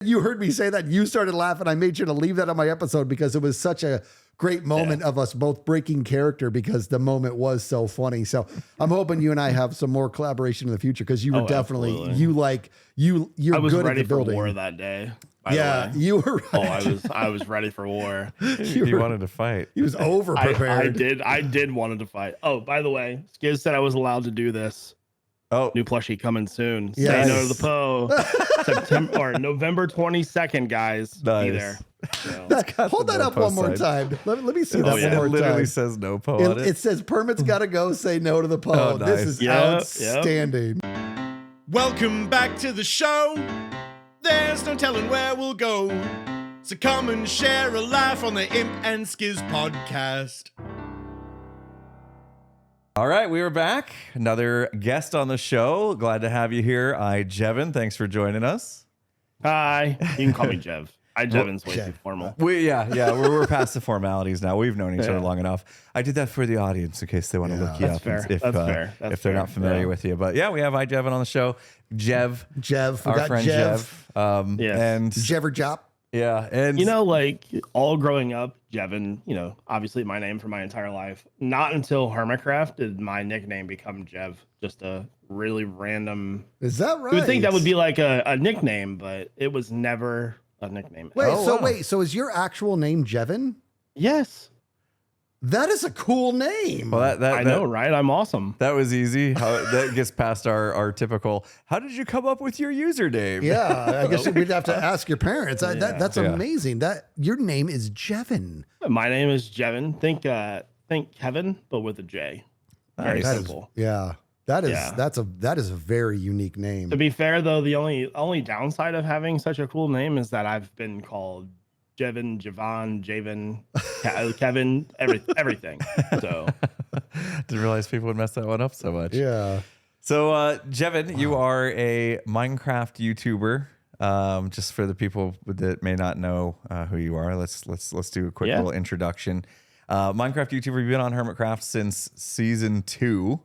You heard me say that. You started laughing. I made sure to leave that on my episode because it was such a great moment of us both breaking character because the moment was so funny. So I'm hoping you and I have some more collaboration in the future because you were definitely, absolutely. you're good at the building. I was ready for war that day. Yeah, you were right. I was ready for war. He wanted to fight. He was over prepared. I did wanted to fight. Oh, by the way, Skizz said I was allowed to do this. Oh, new plushie coming soon. Yes. Say no to the Poe. September or November 22nd, guys. Nice. Be there. So. Hold that up one more time. Let me see that one more time. It literally says no Poe on it. It says permits gotta go. Say no to the Poe. Oh, nice. This is outstanding. Welcome back to the show. There's no telling where we'll go. So come and share a laugh on the Imp and Skizz podcast. All right, we are back. Another guest on the show. Glad to have you here, iJevin. Thanks for joining us. Hi. You can call me Jev. iJevin's way too formal. We're past the formalities now. We've known each other long enough. I did that for the audience in case they want to look you up if they're not familiar with you. But yeah, we have iJevin on the show. Jev, our friend Jev. Yes. And Jever Jop. Yeah, and like all growing up, Jevin, obviously my name for my entire life. Not until Hermitcraft did my nickname become Jev. Just a really random. Is that right? You would think that would be like a nickname, but it was never a nickname. So is your actual name Jevin? Yes. That is a cool name. Well, I know, right? I'm awesome. That was easy. That gets past our typical. How did you come up with your username? Yeah, I guess we'd have to ask your parents. That's amazing. That your name is Jevin. My name is Jevin. Think Kevin, but with a J. Very simple. That is a very unique name. To be fair, though, the only downside of having such a cool name is that I've been called Jevin, Javon, Javen, Kevin, everything. So didn't realize people would mess that one up so much. Yeah. So Jevin, you are a Minecraft YouTuber. Just for the people that may not know who you are, let's do a quick little introduction. Minecraft YouTuber, you've been on Hermitcraft since season 2.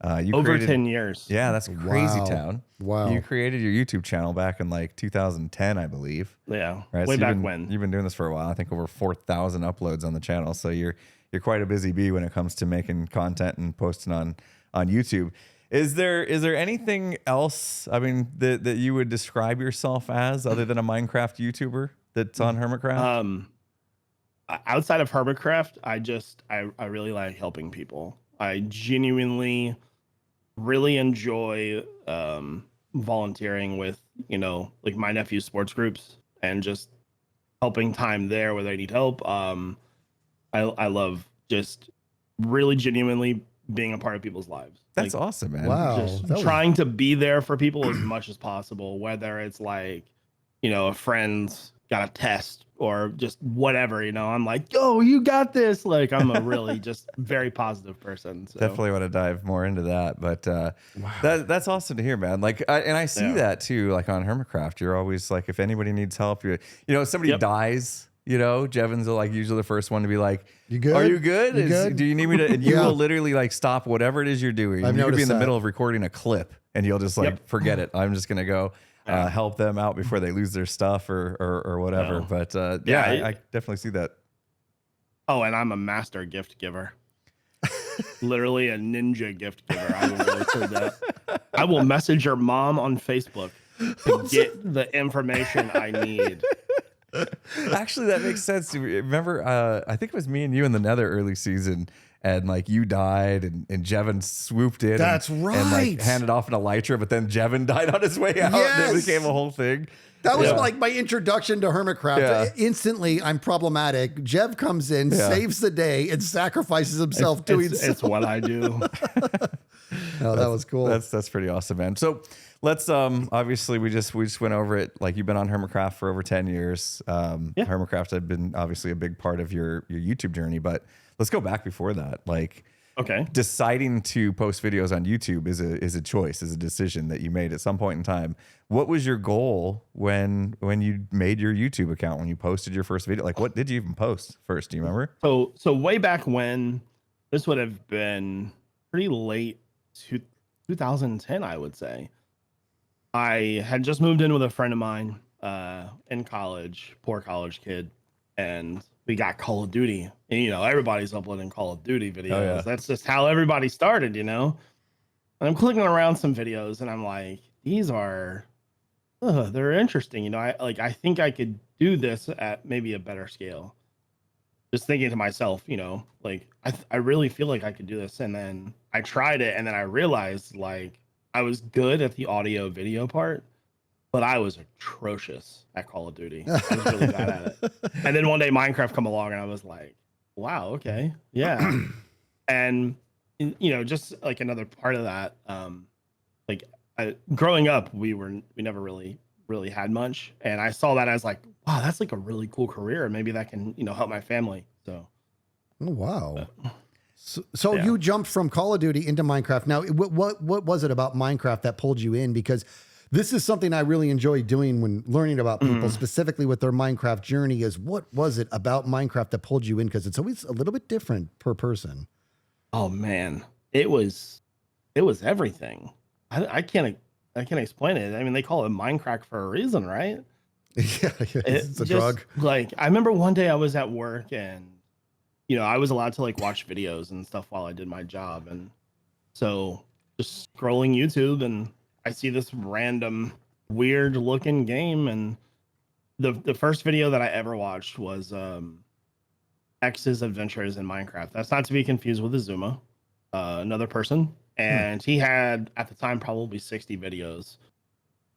Over 10 years. Yeah, that's crazy town. Wow. You created your YouTube channel back in like 2010, I believe. Yeah. Right? Way back when. You've been doing this for a while. I think over 4,000 uploads on the channel. So you're quite a busy bee when it comes to making content and posting on YouTube. Is there anything else, I mean, that you would describe yourself as other than a Minecraft YouTuber that's on Hermitcraft? Outside of Hermitcraft, I really like helping people. I genuinely really enjoy volunteering with, like my nephew's sports groups and just helping time there where they need help. I love just really genuinely being a part of people's lives. That's awesome, man. Wow. Just trying to be there for people as much as possible, whether it's like, a friend's got a test or just whatever, I'm like, yo, you got this. Like, I'm a really just very positive person. So. Definitely want to dive more into that. But that's awesome to hear, man. Like, I see that too, like on Hermitcraft. You're always like, if anybody needs help, if somebody dies, Jevin's like usually the first one to be like, you good? Are you good? You good? Do you need me to? And you will literally like stop whatever it is you're doing. You could be in the middle of recording a clip and you'll just like, forget it. I'm just going to go. Help them out before they lose their stuff or whatever. No. But I definitely see that. Oh, and I'm a master gift giver. Literally a ninja gift giver. I will really say that. I will message your mom on Facebook to get the information I need. Actually, that makes sense. Remember, I think it was me and you in the Nether early season. And like you died and Jevin swooped in. That's right. And like handed off an elytra, but then Jevin died on his way out. Yes. And it became a whole thing. That was like my introduction to Hermitcraft. Yeah. Instantly, I'm problematic. Jev comes in, saves the day, and sacrifices himself doing so. It's what I do. Oh, that was cool. That's pretty awesome, man. So let's obviously we just went over it. Like you've been on Hermitcraft for over 10 years. Hermitcraft had been obviously a big part of your YouTube journey, but let's go back before that. Like, deciding to post videos on YouTube is a choice, is a decision that you made at some point in time. What was your goal when you made your YouTube account, when you posted your first video? Like, what did you even post first? Do you remember? So way back when, this would have been pretty late 2010, I would say. I had just moved in with a friend of mine. in college, poor college kid, and we got Call of Duty. And, you know, everybody's uploading Call of Duty videos. Oh, yeah. That's just how everybody started, you know? And I'm clicking around some videos and I'm like, these are, they're interesting. You know, I think I could do this at maybe a better scale. Just thinking to myself, you know, like, I really feel like I could do this. And then I tried it and then I realized like I was good at the audio video part, but I was atrocious at Call of Duty. I was really bad at it. And then one day Minecraft come along and I was like, wow, okay. Yeah. And, you know, just like another part of that, like growing up, we never really had much. And I saw that as like, wow, that's like a really cool career. And maybe that can, you know, help my family. So. Oh, wow. So Yeah. you jumped from Call of Duty into Minecraft. Now, what was it about Minecraft that pulled you in? Because this is something I really enjoy doing when learning about people, specifically with their Minecraft journey, is what was it about Minecraft that pulled you in? Because it's always a little bit different per person. Oh man, it was everything. I can't explain it. I mean, they call it Minecraft for a reason, right? Yeah, it's a just, drug. Like, I remember one day I was at work and, you know, I was allowed to like watch videos and stuff while I did my job. And so just scrolling YouTube and I see this random weird looking game. And the first video that I ever watched was X's Adventures in Minecraft. That's not to be confused with Azuma, another person. And he had at the time probably 60 videos.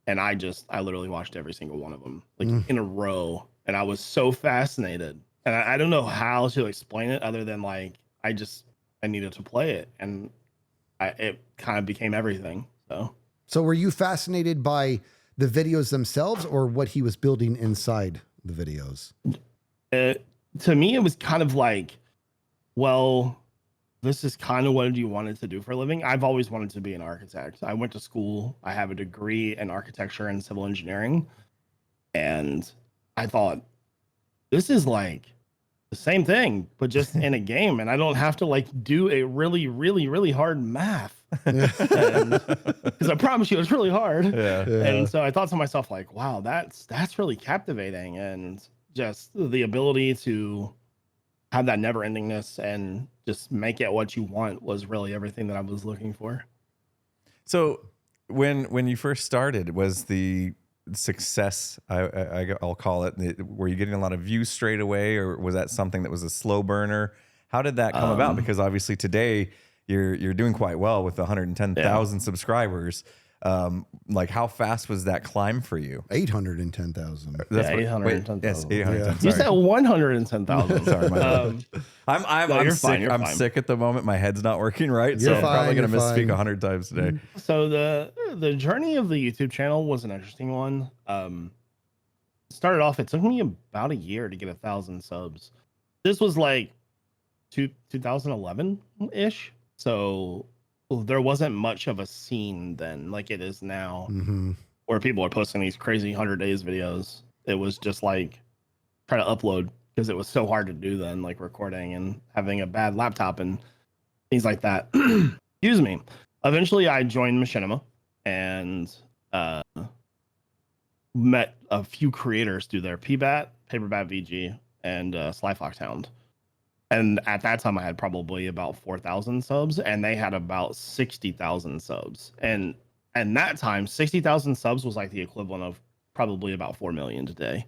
And I literally watched every single one of them like in a row. And I was so fascinated. And I don't know how to explain it other than like, I needed to play it. And it kind of became everything. So were you fascinated by the videos themselves or what he was building inside the videos? To me, it was kind of like, well, this is kind of what you wanted to do for a living. I've always wanted to be an architect. I went to school. I have a degree in architecture and civil engineering. And I thought, this is like the same thing, but just in a game. And I don't have to like do a really, really, really hard math. Because I promise you, it's really hard. Yeah. And so I thought to myself, like, wow, that's really captivating. And just the ability to have that never endingness and just make it what you want was really everything that I was looking for. So when you first started, was the success, I'll call it, were you getting a lot of views straight away, or was that something that was a slow burner? How did that come about? Because obviously today you're doing quite well with 110,000 subscribers. Like, how fast was that climb for you? 810,000. That's Yeah, what- 810,000. Yes, 810. You Sorry. said 110,000. Sorry, my bad. I'm you're sick. fine, you're I'm fine. sick at the moment. My head's not working right, so You're I'm probably fine, gonna you're misspeak fine. 100 times today. So the journey of the YouTube channel was an interesting one. Started off, it took me about a year to get 1,000 subs. This was like 2011 ish. So there wasn't much of a scene then, like it is now, where people are posting these crazy 100 days videos. It was just like try to upload because it was so hard to do then, like recording and having a bad laptop and things like that. Excuse me. Eventually, I joined Machinima and met a few creators through their PBAT, Paperbat VG, and Sly Fox Hound. And at that time, I had probably about 4,000 subs, and they had about 60,000 subs. And that time, 60,000 subs was like the equivalent of probably about 4 million today.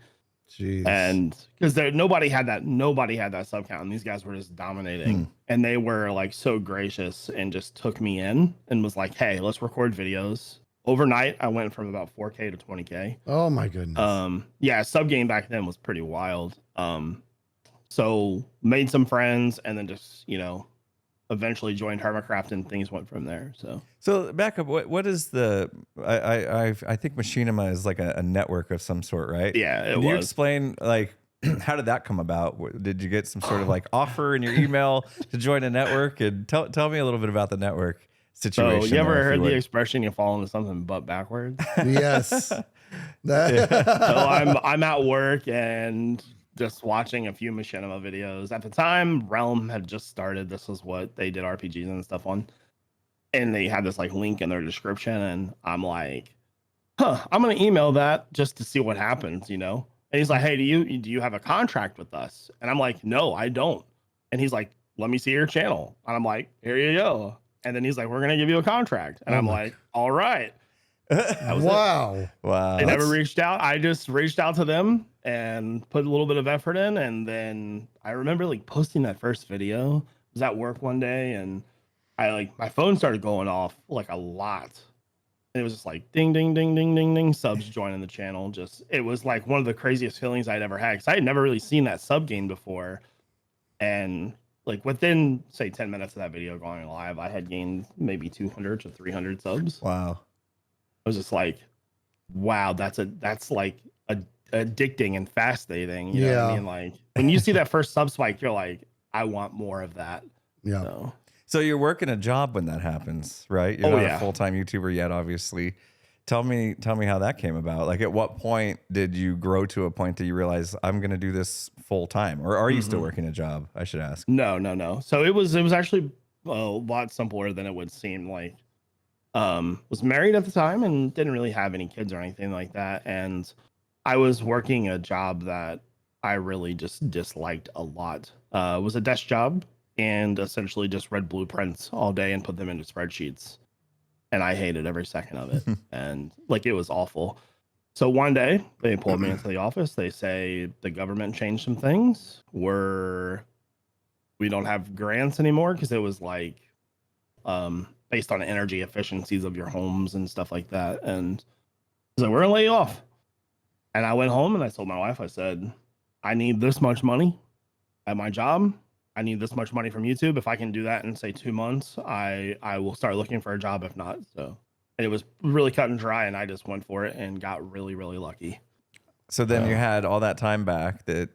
Jeez. And because nobody had that sub count, and these guys were just dominating. And they were like so gracious and just took me in and was like, "Hey, let's record videos." Overnight, I went from about 4K to 20K. Oh my goodness. Yeah, sub game back then was pretty wild. So made some friends and then just, you know, eventually joined Hermitcraft and things went from there. So back up, what is the? I think Machinima is like a network of some sort, right? Yeah, it Can you was. explain, like, how did that come about? Did you get some sort of like offer in your email to join a network? And tell me a little bit about the network situation. So you ever there, if heard the would. expression "you fall into something butt backwards"? Yes. So I'm at work and just watching a few Machinima videos. At the time, Realm had just started. This is what they did RPGs and stuff on. And they had this like link in their description. And I'm like, I'm going to email that just to see what happens, you know? And he's like, hey, do you have a contract with us? And I'm like, no, I don't. And he's like, let me see your channel. And I'm like, here you go. And then he's like, we're going to give you a contract. And I'm like, all right. Wow. Wow. They never reached out. I just reached out to them and put a little bit of effort in. And then I remember like posting that first video. I was at work one day and my phone started going off like a lot. And it was just like ding, ding, ding, ding, ding, ding, subs joining the channel. It was like one of the craziest feelings I'd ever had because I had never really seen that sub gain before. And like within say 10 minutes of that video going live, I had gained maybe 200 to 300 subs. Wow. I was just like, wow, that's like addicting and fascinating. You know what I mean? Like when you see that first sub spike, you're like, I want more of that. Yeah. So you're working a job when that happens, right? You're not a full-time YouTuber yet, obviously. Tell me how that came about. Like, at what point did you grow to a point that you realize I'm going to do this full time, or are you still working a job? I should ask. No. So it was actually a lot simpler than it would seem. Like, was married at the time and didn't really have any kids or anything like that, and I was working a job that I really just disliked a lot. It was a desk job. And essentially just read blueprints all day and put them into spreadsheets. And I hated every second of it. And like, it was awful. So one day they pulled me into the office. They say the government changed some things. We don't have grants anymore because it was like based on energy efficiencies of your homes and stuff like that. And so we're gonna lay you off. And I went home and I told my wife, I said, I need this much money at my job. I need this much money from YouTube. If I can do that in say 2 months, I will start looking for a job. If not, so and it was really cut and dry, and I just went for it and got really, really lucky. So then you had all that time back that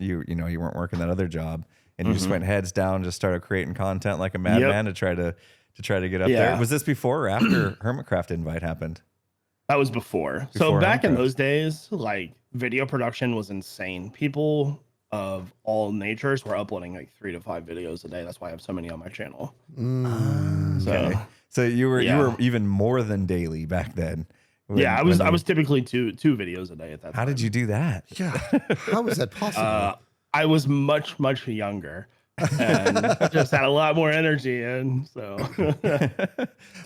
you weren't working that other job, and you just went heads down, just started creating content like a madman to try to get up there. Was this before or after Hermitcraft invite happened? That was before. So back in those days, like video production was insane. People of all natures were uploading like 3 to 5 videos a day. That's why I have so many on my channel. So you were even more than daily back then. I was typically two videos a day at that time. How did you do that? Yeah. How was that possible? I was much younger and just had a lot more energy, and so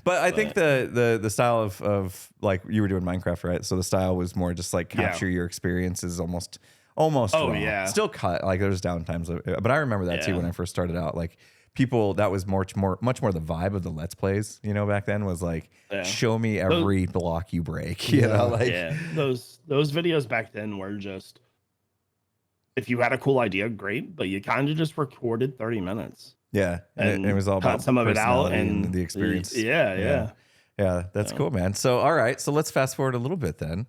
but I think the style of like you were doing Minecraft, right? So the style was more just like capture your experiences almost raw. Yeah, still cut, like there's downtimes but I remember that too when I first started out. Like people, that was much more the vibe of the Let's Plays, you know, back then was like show me every block you break, you know, like those videos back then were just, if you had a cool idea, great, but you kind of just recorded 30 minutes. Yeah, and it was all about some of it out and the experience. Yeah, that's cool, man. So all right, so let's fast forward a little bit then.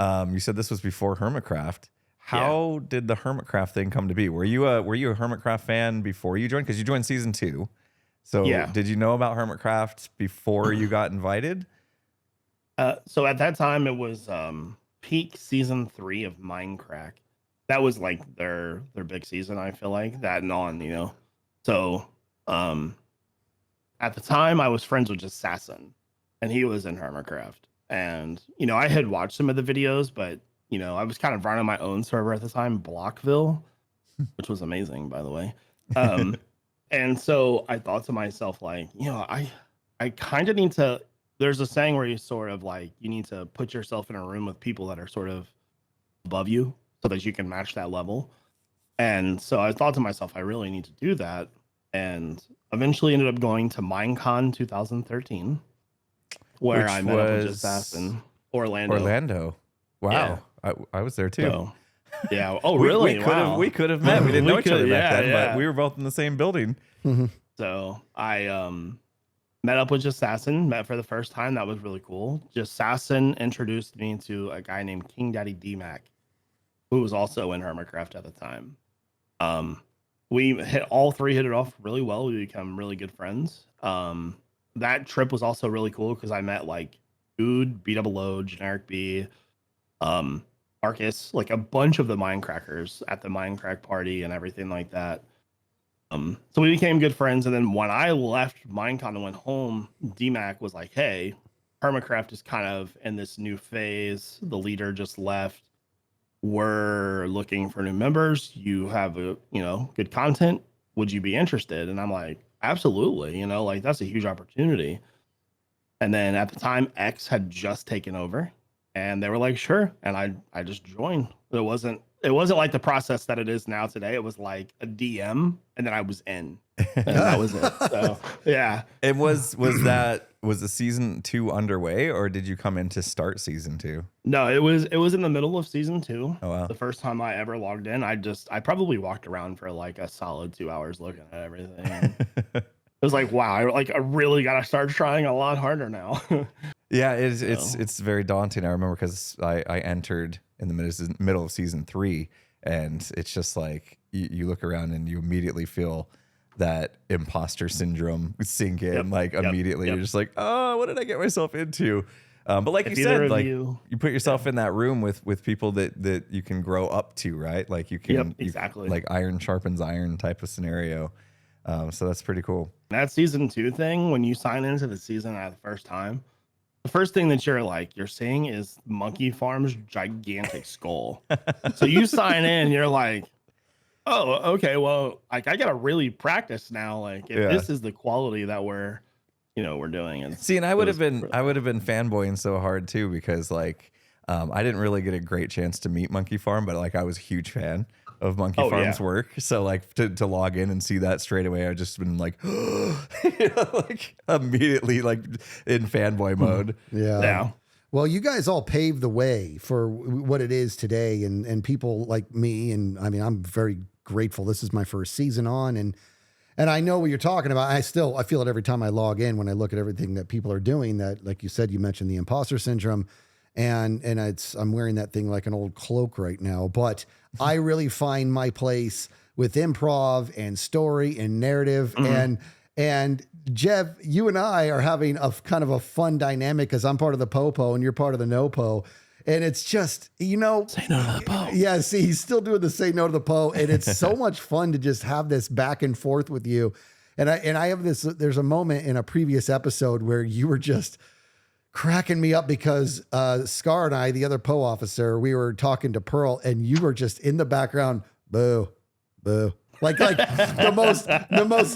You said this was before Hermitcraft. How did the Hermitcraft thing come to be? Were you a Hermitcraft fan before you joined? Because you joined season 2. So did you know about Hermitcraft before you got invited? So at that time it was peak season 3 of Minecraft. That was like their big season, I feel like, that and on, you know. So at the time I was friends with just Sasson, and he was in Hermitcraft. And, you know, I had watched some of the videos, but you know, I was kind of running my own server at the time, Blockville, which was amazing, by the way. And so I thought to myself, like, you know, I kind of need to, there's a saying where you sort of like, you need to put yourself in a room with people that are sort of above you so that you can match that level. And so I thought to myself, I really need to do that. And eventually ended up going to Minecon 2013, where I met up with Assassin, Orlando. Wow. Yeah. I was there too. So, yeah. Oh, really? We could have met. We didn't know each other back then, but we were both in the same building. So I met up with just Sasson, met for the first time. That was really cool. Just Sasson introduced me to a guy named King Daddy D-Mac, who was also in Hermitcraft at the time. We all three hit it off really well. We become really good friends. That trip was also really cool because I met like Dude, B-Double-O, Generic B, Marcus, like a bunch of the Minecrackers at the Minecraft party and everything like that. So we became good friends. And then when I left Minecon and went home, D-Mac was like, hey, Hermitcraft is kind of in this new phase. The leader just left. We're looking for new members. You have good content. Would you be interested? And I'm like, absolutely. Like that's a huge opportunity. And then at the time, X had just taken over, and they were like, sure. And I just joined. It wasn't like the process that it is now today. It was like a DM, and then I was in, and that was it. So yeah. It was the season 2 underway, or did you come in to start season 2? No, it was in the middle of season 2. Oh wow. The first time I ever logged in, I probably walked around for like a solid 2 hours looking at everything. It was like, wow, I really got to start trying a lot harder now. Yeah, it's very daunting. I remember because I entered in the middle of season 3, and it's just like you look around and you immediately feel that imposter syndrome sink in. Immediately. You're just like, oh, what did I get myself into? But like you said, like you put yourself in that room with people that you can grow up to, right? Like you can exactly. like iron sharpens iron type of scenario. So that's pretty cool. That season 2 thing, when you sign into the season at the first time, the first thing that you're seeing is Monkey Farm's gigantic skull. So you sign in, you're like, oh, okay, well, like I gotta really practice now. Like if this is the quality that we're doing. And see, and I would have been fanboying so hard too, because like I didn't really get a great chance to meet Monkey Farm, but like I was a huge fan of Monkey Farm's work. So like to log in and see that straight away, I just been like, like immediately like in fanboy mode. Yeah. Well, you guys all paved the way for what it is today, and people like me. And I mean, I'm very grateful. This is my first season on, and I know what you're talking about. I feel it every time I log in when I look at everything that people are doing. That, like you said, you mentioned the imposter syndrome. And I'm wearing that thing like an old cloak right now, but I really find my place with improv and story and narrative. And Jev, you and I are having a kind of a fun dynamic because I'm part of the Popo and you're part of the No Po. And it's just, say no to the Po. Yeah, see, he's still doing the say no to the Po. And it's so much fun to just have this back and forth with you. And I have this, there's a moment in a previous episode where you were just cracking me up because Scar and I, the other PO officer, we were talking to Pearl, and you were just in the background, boo, boo. Like the most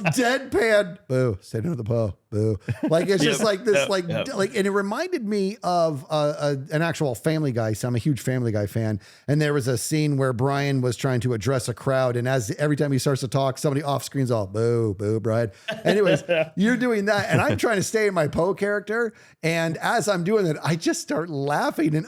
deadpan, boo, say no to the PO, boo. Like it's just like this, like, and it reminded me of an actual Family Guy. So I'm a huge Family Guy fan. And there was a scene where Brian was trying to address a crowd, and every time he starts to talk, somebody off screen's all boo, boo, Brian. Anyways, you're doing that, and I'm trying to stay in my Poe character. And as I'm doing that, I just start laughing, and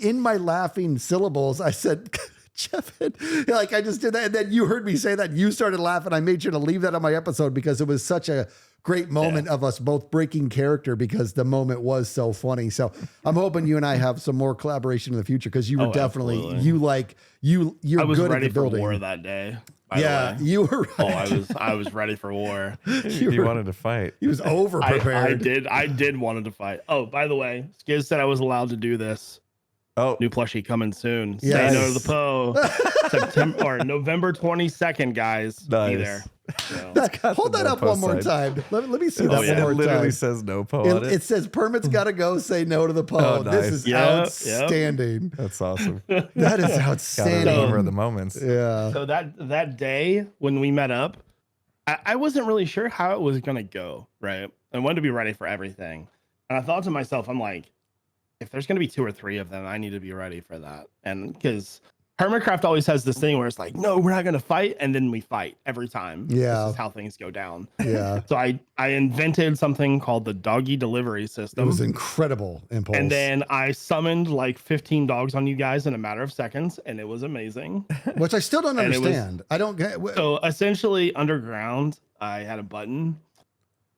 in my laughing syllables, I said, Jevin, like I just did that. And then you heard me say that. You started laughing. I made sure to leave that on my episode because it was such a great moment of us both breaking character because the moment was so funny. So I'm hoping you and I have some more collaboration in the future because you were definitely, absolutely. You're I was good ready at the building. for war that day. Yeah, you were right. Oh, I was ready for war. You wanted to fight. He was over prepared. I did wanted to fight. Oh, by the way, Skizz said I was allowed to do this. Oh, new plushie coming soon. Yes. Say no to the Po. September or November 22nd, guys. Nice. Be there. So. Hold that up one more time. Let me see that one more time. It literally says no Po on it. It says permits gotta go. Say no to the Po. Oh, nice. This is outstanding. That's awesome. That is outstanding. Gotta remember the moments. Yeah. So that day when we met up, I wasn't really sure how it was gonna go. Right. I wanted to be ready for everything, and I thought to myself, I'm like, if there's going to be 2 or 3 of them, I need to be ready for that. And because Hermitcraft always has this thing where it's like, no, we're not going to fight. And then we fight every time. Yeah. This is how things go down. Yeah. So I invented something called the doggy delivery system. It was incredible impulse. And then I summoned like 15 dogs on you guys in a matter of seconds. And it was amazing. Which I still don't understand. I don't get. So essentially underground, I had a button.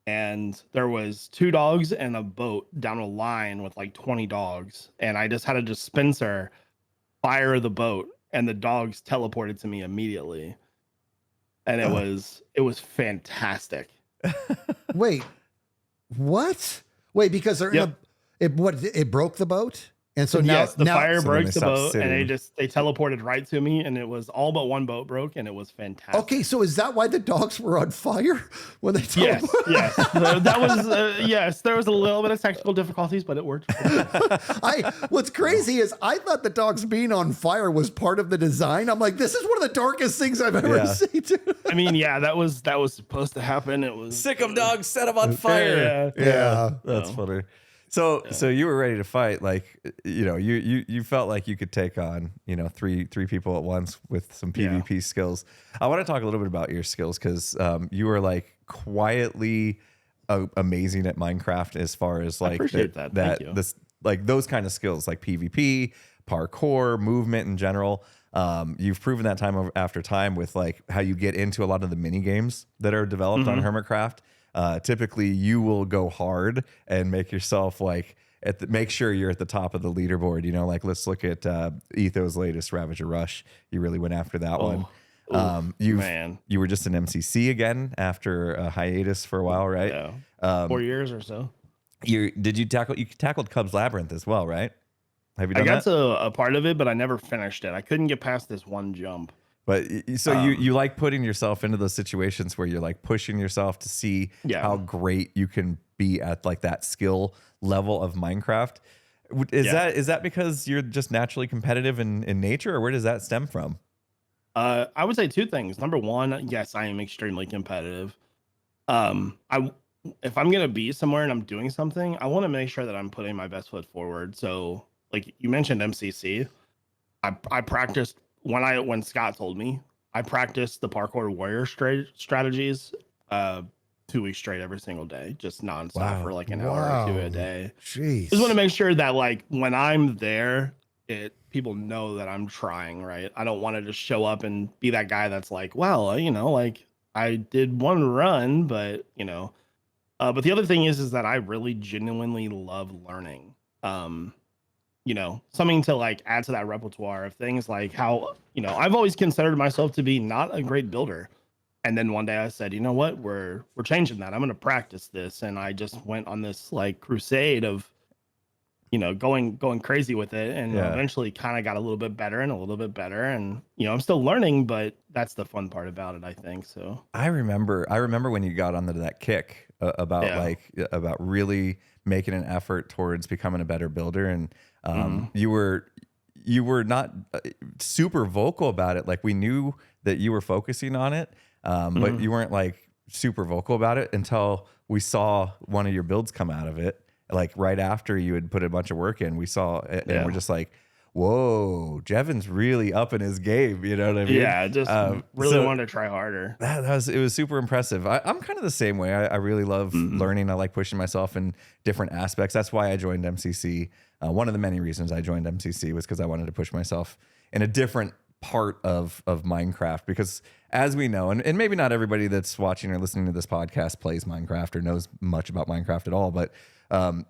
And there was 2 dogs and a boat down a line with like 20 dogs. And I just had a dispenser fire the boat and the dogs teleported to me immediately. And it was fantastic. Wait, what? Wait, because they're it broke the boat And so yes, the fire So then broke they the stopped boat, and sitting. they teleported right to me, and it was all but one boat broke, and it was fantastic. Okay, so is that why the dogs were on fire when they Yes, yes. That was yes. There was a little bit of technical difficulties, but it worked. What's crazy is I thought the dogs being on fire was part of the design. I'm like, this is one of the darkest things I've ever Yeah. seen. I mean, yeah, that was supposed to happen. It was Sick of dogs, set them on fire. Yeah. That's So- funny. So you were ready to fight, like, you know, you felt like you could take on, you know, three people at once with some PvP skills. I want to talk a little bit about your skills because you were like quietly amazing at Minecraft as far as like appreciate that. Thank you. this like those kind of skills like PvP, parkour, movement in general. You've proven that time after time with like how you get into a lot of the mini games that are developed on Hermitcraft. Typically you will go hard and make yourself like make sure you're at the top of the leaderboard, you know, like let's look at Etho's latest Ravager Rush. You really went after that one. You were just an MCC again after a hiatus for a while, right? Yeah. 4 years or so. You tackled Cub's Labyrinth as well, right? Have you I done got that? to a part of it, but I never finished it. I couldn't get past this one jump. But so you like putting yourself into those situations where you're like pushing yourself to see how great you can be at like that skill level of Minecraft. Is that because you're just naturally competitive in nature, or where does that stem from? I would say two things. Number one, yes, I am extremely competitive. If I'm gonna be somewhere and I'm doing something, I want to make sure that I'm putting my best foot forward. So, like you mentioned MCC, I practiced when Scott told me, I practiced the parkour warrior strategies 2 weeks straight every single day, just nonstop for like an hour or two a day. Jeez. Just want to make sure that like when I'm there, people know that I'm trying, right? I don't want to just show up and be that guy that's like, well, you know, like I did one run, but you know, but the other thing is that I really genuinely love learning. You know, something to like add to that repertoire of things like how, you know, I've always considered myself to be not a great builder. And then one day I said, you know what, we're changing that. I'm going to practice this. And I just went on this like crusade of, you know, going crazy with it, and eventually kind of got a little bit better and a little bit better. And, you know, I'm still learning, but that's the fun part about it, I think. So I remember when you got onto that kick about about really making an effort towards becoming a better builder. And you were not super vocal about it. Like we knew that you were focusing on it. But you weren't like super vocal about it until we saw one of your builds come out of it. Like right after you had put a bunch of work in, we saw it, and we're just like, whoa, Jevin's really up in his game. You know what I mean? Yeah, just really wanted to try harder. It was super impressive. I'm kind of the same way. I really love learning. I like pushing myself in different aspects. That's why I joined MCC. One of the many reasons I joined MCC was because I wanted to push myself in a different part of Minecraft, because as we know, and maybe not everybody that's watching or listening to this podcast plays Minecraft or knows much about Minecraft at all, but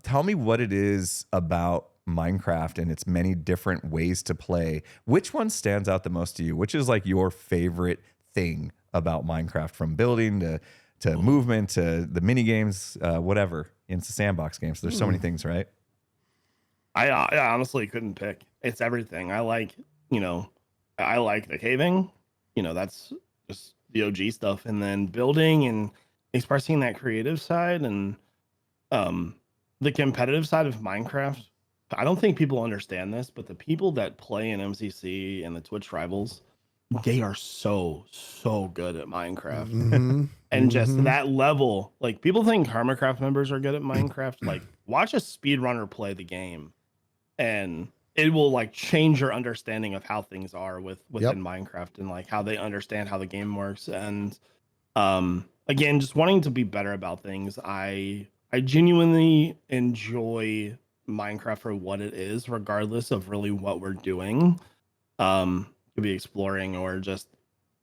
tell me what it is about Minecraft and its many different ways to play. Which one stands out the most to you? Which is like your favorite thing about Minecraft, from building to movement to the mini games, whatever? It's a sandbox game, so there's so many things, right? I honestly couldn't pick. It's everything. I like the caving, you know, that's just the OG stuff, and then building and expressing that creative side, and the competitive side of Minecraft. I don't think people understand this, but the people that play in MCC and the Twitch rivals, they are so good at Minecraft. And just that level, like people think Hermitcraft members are good at Minecraft. Like watch a speedrunner play the game, and it will like change your understanding of how things are within Minecraft, and like how they understand how the game works. And again, just wanting to be better about things. I genuinely enjoy Minecraft for what it is, regardless of really what we're doing. Could be exploring or just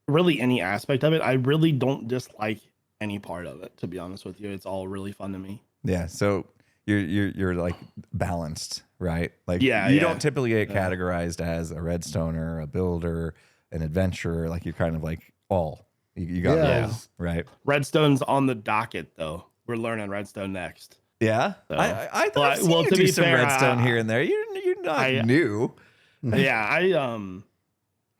really any aspect of it. I really don't dislike any part of it, to be honest with you. It's all really fun to me. Yeah. So you're like balanced, right? Like you don't typically get categorized as a redstoner, a builder, an adventurer. Like you're kind of like you got both, right? Redstone's on the docket though. We're learning redstone next. Yeah, So, I thought I've seen you do some redstone here and there. You're not new. Yeah,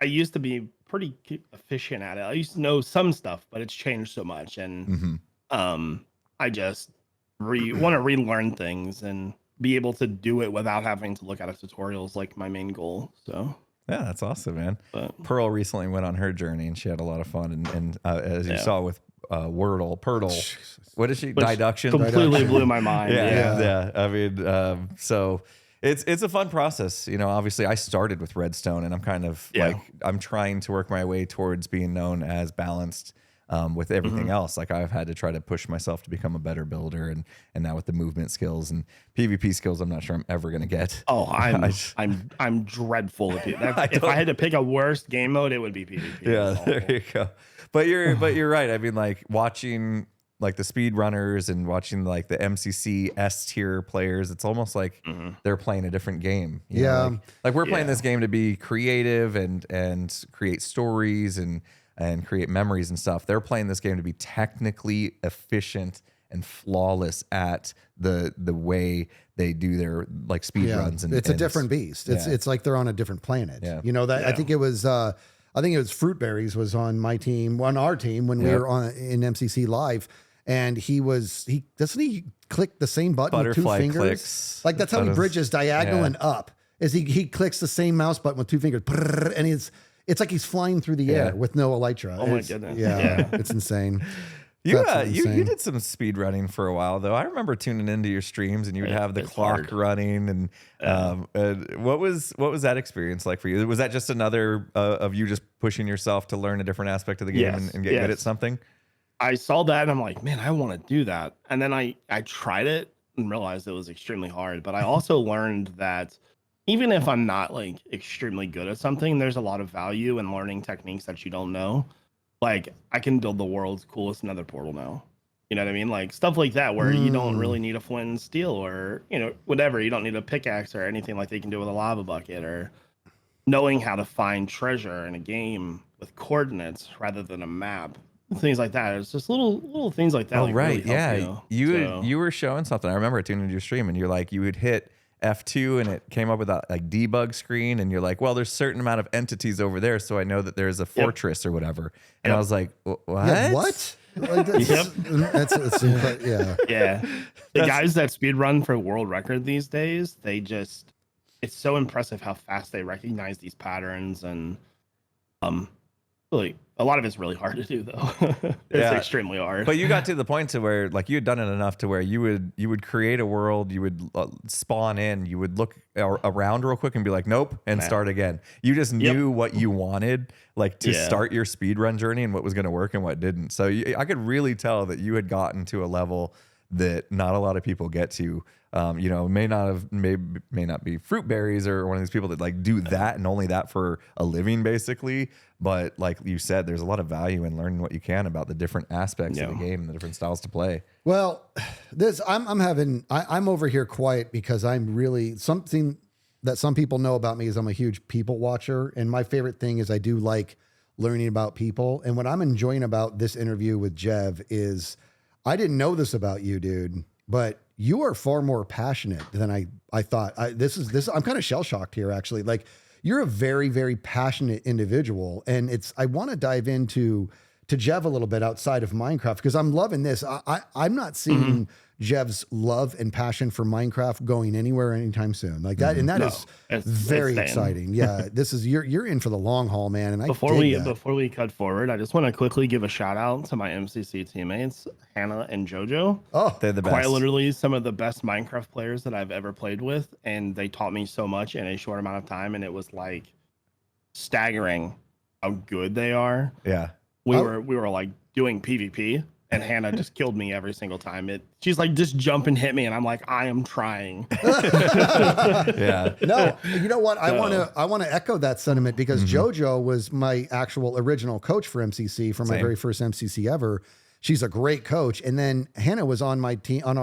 I used to be pretty efficient at it. I used to know some stuff, but it's changed so much, and I just want to relearn things and be able to do it without having to look at a tutorial is like my main goal. So yeah, that's awesome, man. But, Pearl recently went on her journey and she had a lot of fun. And as you saw with Purtle, what is she? Diduction. Completely blew my mind. Yeah. I mean, so it's a fun process. You know, obviously I started with redstone and I'm kind of like, I'm trying to work my way towards being known as balanced with everything else. Like I've had to try to push myself to become a better builder, and now with the movement skills and PvP skills, I'm not sure I'm ever gonna get. Oh, I'm dreadful at it. If I had to pick a worst game mode, it would be PvP. Yeah, there you go. But you're right. I mean, like watching like the speed runners and watching like the MCC S tier players, it's almost like they're playing a different game. You know? Like we're playing this game to be creative and create stories and create memories and stuff. They're playing this game to be technically efficient and flawless at the way they do their like speed runs. And it's a different beast. It's like they're on a different planet. Yeah. You know, that I think it was Fruitberries was on our team when we were in MCC Live, and he doesn't he click the same button Butterfly with 2 fingers? clicks. Like that's how he bridges diagonal and up. Is he clicks the same mouse button with 2 fingers, and it's like he's flying through the air with no elytra. Oh my goodness. Yeah, it's insane. You did some speed running for a while though. I remember tuning into your streams and you would have the clock running and what was that experience like for you? Was that just another of you just pushing yourself to learn a different aspect of the game and get good at something? I saw that and I'm like, man, I want to do that. And then I tried it and realized it was extremely hard. But I also learned that even if I'm not like extremely good at something, there's a lot of value in learning techniques that you don't know. Like I can build the world's coolest nether portal now. You know what I mean? Like stuff like that where you don't really need a flint and steel or, you know, whatever. You don't need a pickaxe or anything like they can do with a lava bucket, or knowing how to find treasure in a game with coordinates rather than a map. Things like that. It's just little things like that. Oh, like, right. Really yeah. You were showing something. I remember tuning into your stream and you're like, you would hit F2 and it came up with that like debug screen and you're like, well, there's a certain amount of entities over there, so I know that there's a fortress or whatever. And I was like, what? Yeah, what? Like that's yeah. The guys that speedrun for world record these days, it's so impressive how fast they recognize these patterns, and really a lot of it's really hard to do though. It's extremely hard. But you got to the point to where like you had done it enough to where you would create a world, you would spawn in, you would look around real quick and be like, nope, and start again. You just knew what you wanted, like to start your speedrun journey and what was going to work and what didn't. So I could really tell that you had gotten to a level that not a lot of people get to. You know, may not be Fruitberries or one of these people that like do that and only that for a living, basically. But like you said, there's a lot of value in learning what you can about the different aspects of the game and the different styles to play. Well, I'm over here quiet because I'm really something that some people know about me is I'm a huge people watcher, and my favorite thing is I do like learning about people. And what I'm enjoying about this interview with Jev is I didn't know this about you, dude, but you are far more passionate than I thought. I'm kind of shell shocked here, actually. Like you're a very, very passionate individual. And I want to dive into Jev a little bit outside of Minecraft, because I'm loving this. I'm not seeing Jev's love and passion for Minecraft going anywhere anytime soon. Like that. And that is very exciting. Yeah. You're in for the long haul, man. And before we cut forward, I just want to quickly give a shout out to my MCC teammates, Hannah and JoJo. Oh, they're the best. Quite literally some of the best Minecraft players that I've ever played with. And they taught me so much in a short amount of time. And it was like staggering how good they are. Yeah. We were like doing PvP, and Hannah just killed me every single time. She's like, just jump and hit me, and I'm like, I am trying. Yeah. No, you know what? I want to echo that sentiment, because JoJo was my actual original coach for MCC for my very first MCC ever. She's a great coach, and then Hannah was on our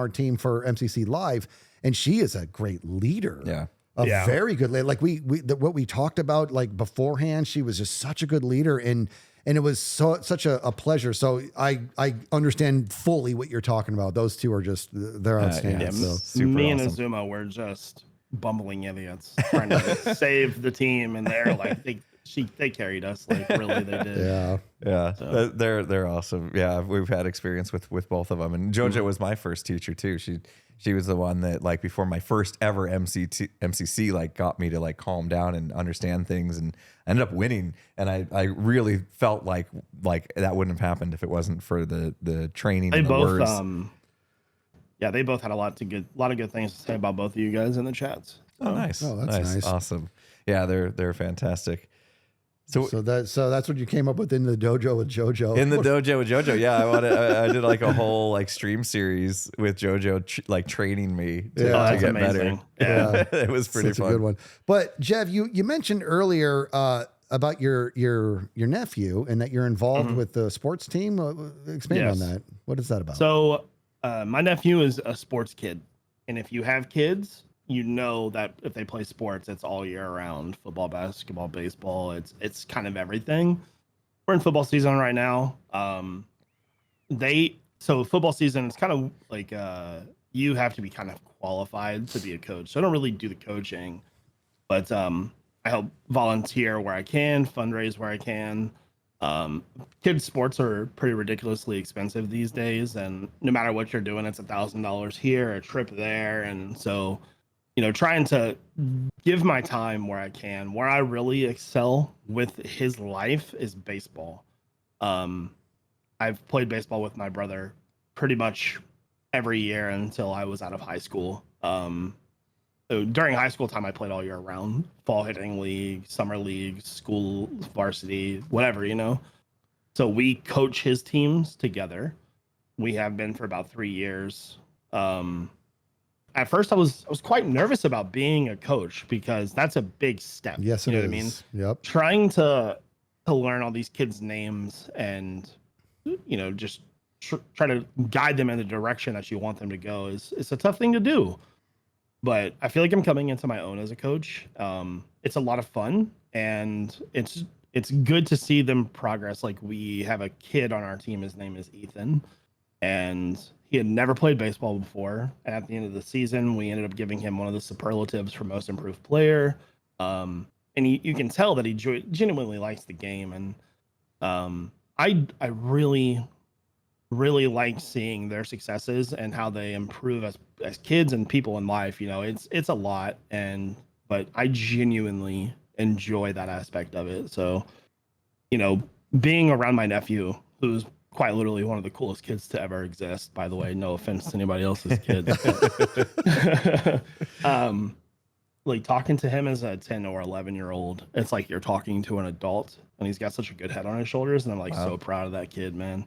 team for MCC Live, and she is a great leader. Yeah. a very good leader. Like what we talked about like beforehand, she was just such a good leader, and it was such a pleasure. So I understand fully what you're talking about. Those two are just, they're outstanding. So me and awesome. Azuma were just bumbling idiots trying to save the team, and they're like they carried us, like really they did. Yeah. So. They're awesome. Yeah, we've had experience with both of them, and JoJo was my first teacher too. She was the one that, like, before my first ever MCC, like, got me to like calm down and understand things, and I ended up winning. And I really felt like that wouldn't have happened if it wasn't for the training. They and the both words. they both had a lot of good things to say about both of you guys in the chats. Oh, nice. Oh, that's nice. Awesome. Yeah, they're fantastic. So that's what you came up with in the dojo with JoJo. In the dojo with JoJo, yeah, I did like a whole like stream series with JoJo like training me to get amazing. better. Yeah, it was pretty fun. A good one. But Jev, you mentioned earlier about your nephew and that you're involved with the sports team. Expand on that. What is that about? So my nephew is a sports kid, and if you have kids, you know that if they play sports, it's all year round. Football, basketball, baseball. It's kind of everything. We're in football season right now. So football season is kind of like you have to be kind of qualified to be a coach. So I don't really do the coaching, but I help volunteer where I can, fundraise where I can. Kids sports are pretty ridiculously expensive these days, and no matter what you're doing, it's $1,000 here, a trip there, and so. Trying to give my time where I can. Where I really excel with his life is baseball. I've played baseball with my brother pretty much every year until I was out of high school. So during high school time, I played all year round. Fall hitting league, summer league, school varsity, whatever, So we coach his teams together. We have been for about 3 years. At first, I was quite nervous about being a coach because that's a big step. Yes, it is. What I mean? Yep. Trying to learn all these kids' names and just try to guide them in the direction that you want them to go it's a tough thing to do. But I feel like I'm coming into my own as a coach. It's a lot of fun, and it's good to see them progress. Like, we have a kid on our team. His name is Ethan, and he had never played baseball before. And at the end of the season, we ended up giving him one of the superlatives for most improved player. And you can tell that he genuinely likes the game. And I really, really like seeing their successes and how they improve as kids and people in life. It's a lot, but I genuinely enjoy that aspect of it. So, being around my nephew, who's quite literally one of the coolest kids to ever exist, by the way, no offense to anybody else's kids. Like, talking to him as a 10 or 11-year-old, it's like you're talking to an adult, and he's got such a good head on his shoulders, and I'm like so proud of that kid, man.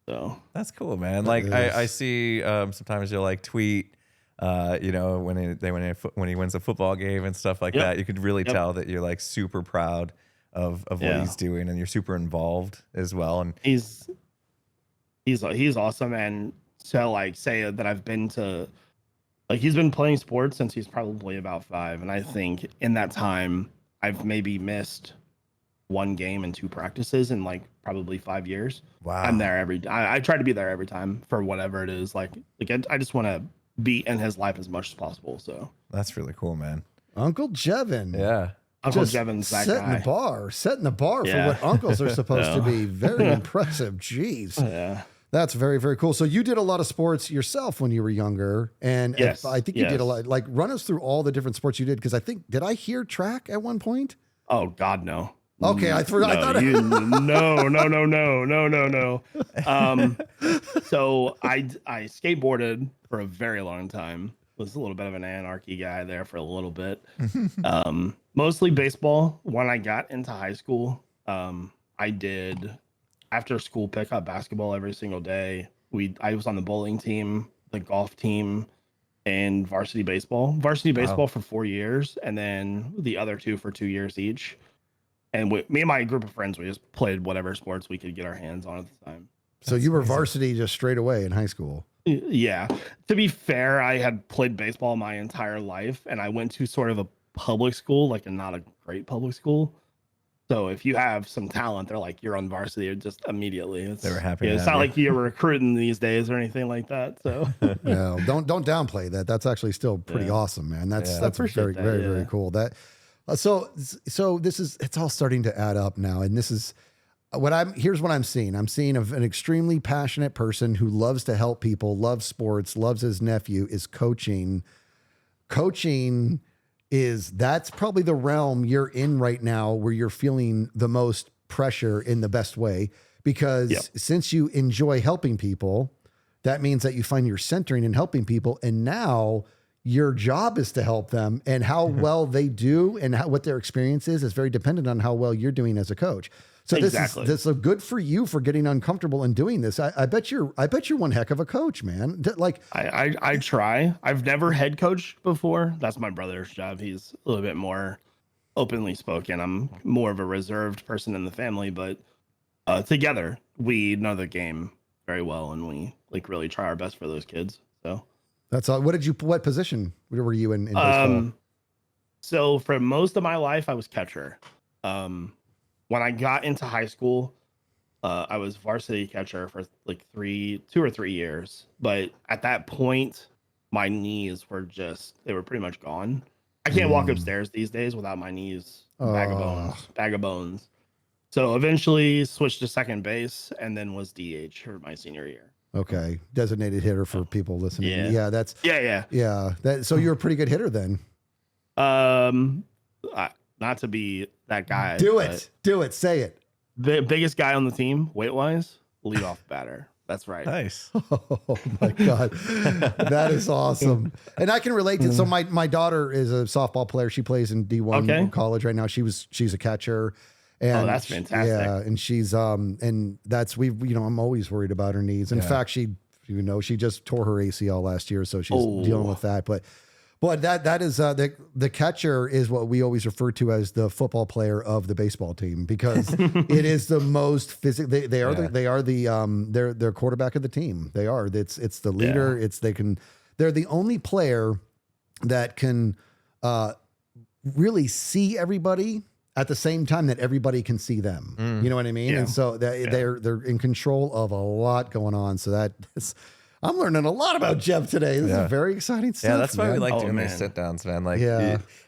So that's cool, man. Like, I see sometimes you'll like tweet when he wins a football game and stuff like that. You could really tell that you're like super proud of what he's doing, and you're super involved as well. And he's awesome. And to like say that I've been to, like, he's been playing sports since he's probably about 5, and I think in that time I've maybe missed 1 game and 2 practices in like probably 5 years. Wow. I'm there I try to be there every time for whatever it is. Like I just want to be in his life as much as possible. So that's really cool, man. Uncle Jevin. Yeah. Uncle Jevin's that setting guy. Setting the bar for what uncles are supposed to be. Very impressive. Jeez. Yeah. That's very, very cool. So you did a lot of sports yourself when you were younger. And I think you did a lot. Like, run us through all the different sports you did. Because did I hear track at one point? Oh, God, no. Okay, I thought no. So I skateboarded for a very long time. Was a little bit of an anarchy guy there for a little bit. Mostly baseball. When I got into high school, I did after school pickup basketball every single day. I was on the bowling team, the golf team, and varsity baseball. Varsity baseball for 4 years, and then the other 2 for 2 years each. And me and my group of friends, we just played whatever sports we could get our hands on at the time. So you were varsity just straight away in high school? Yeah. To be fair, I had played baseball my entire life, and I went to sort of a public school, like not a great public school. So if you have some talent, they're like, you're on varsity just immediately. They were happy. It's not like you're recruiting these days or anything like that. So no, don't downplay that. That's actually still pretty awesome, man. That's very, very cool. That so this is, it's all starting to add up now. And this is here's what I'm seeing. I'm seeing an extremely passionate person who loves to help people, loves sports, loves his nephew, is coaching. Coaching that's probably the realm you're in right now where you're feeling the most pressure in the best way, because since you enjoy helping people, that means that you find you're centering and helping people. And now your job is to help them, and how well they do and what their experience is very dependent on how well you're doing as a coach. So this is good for you for getting uncomfortable and doing this. I bet you're one heck of a coach, man. Like I try. I've never head coached before. That's my brother's job. He's a little bit more openly spoken. I'm more of a reserved person in the family, but together we know the game very well, and we like really try our best for those kids. So that's all. What position were you in baseball? So for most of my life, I was catcher. When I got into high school, I was varsity catcher for like 2 or 3 years. But at that point, my knees were they were pretty much gone. I can't walk upstairs these days without my knees, bag of bones. So eventually switched to second base and then was DH for my senior year. Okay. Designated hitter for people listening. Yeah. So you're a pretty good hitter then. Not to be that guy. Do it. Say it. The biggest guy on the team, weight-wise, leadoff batter. That's right. Nice. Oh my God. That is awesome. And I can relate to, so my daughter is a softball player. She plays in D1 college right now. She's a catcher. And that's fantastic. Yeah. And she's, and that's, I'm always worried about her knees. In fact, she just tore her ACL last year. So she's dealing with that. But that is the catcher is what we always refer to as the football player of the baseball team, because it is the most physical. They're quarterback of the team. They are. It's the leader. They're the only player that can really see everybody at the same time that everybody can see them. You know what I mean? Yeah. And so they're in control of a lot going on. So I'm learning a lot about Jeff today. This is very exciting stuff. Yeah, that's why we like doing these sit downs, man. Like,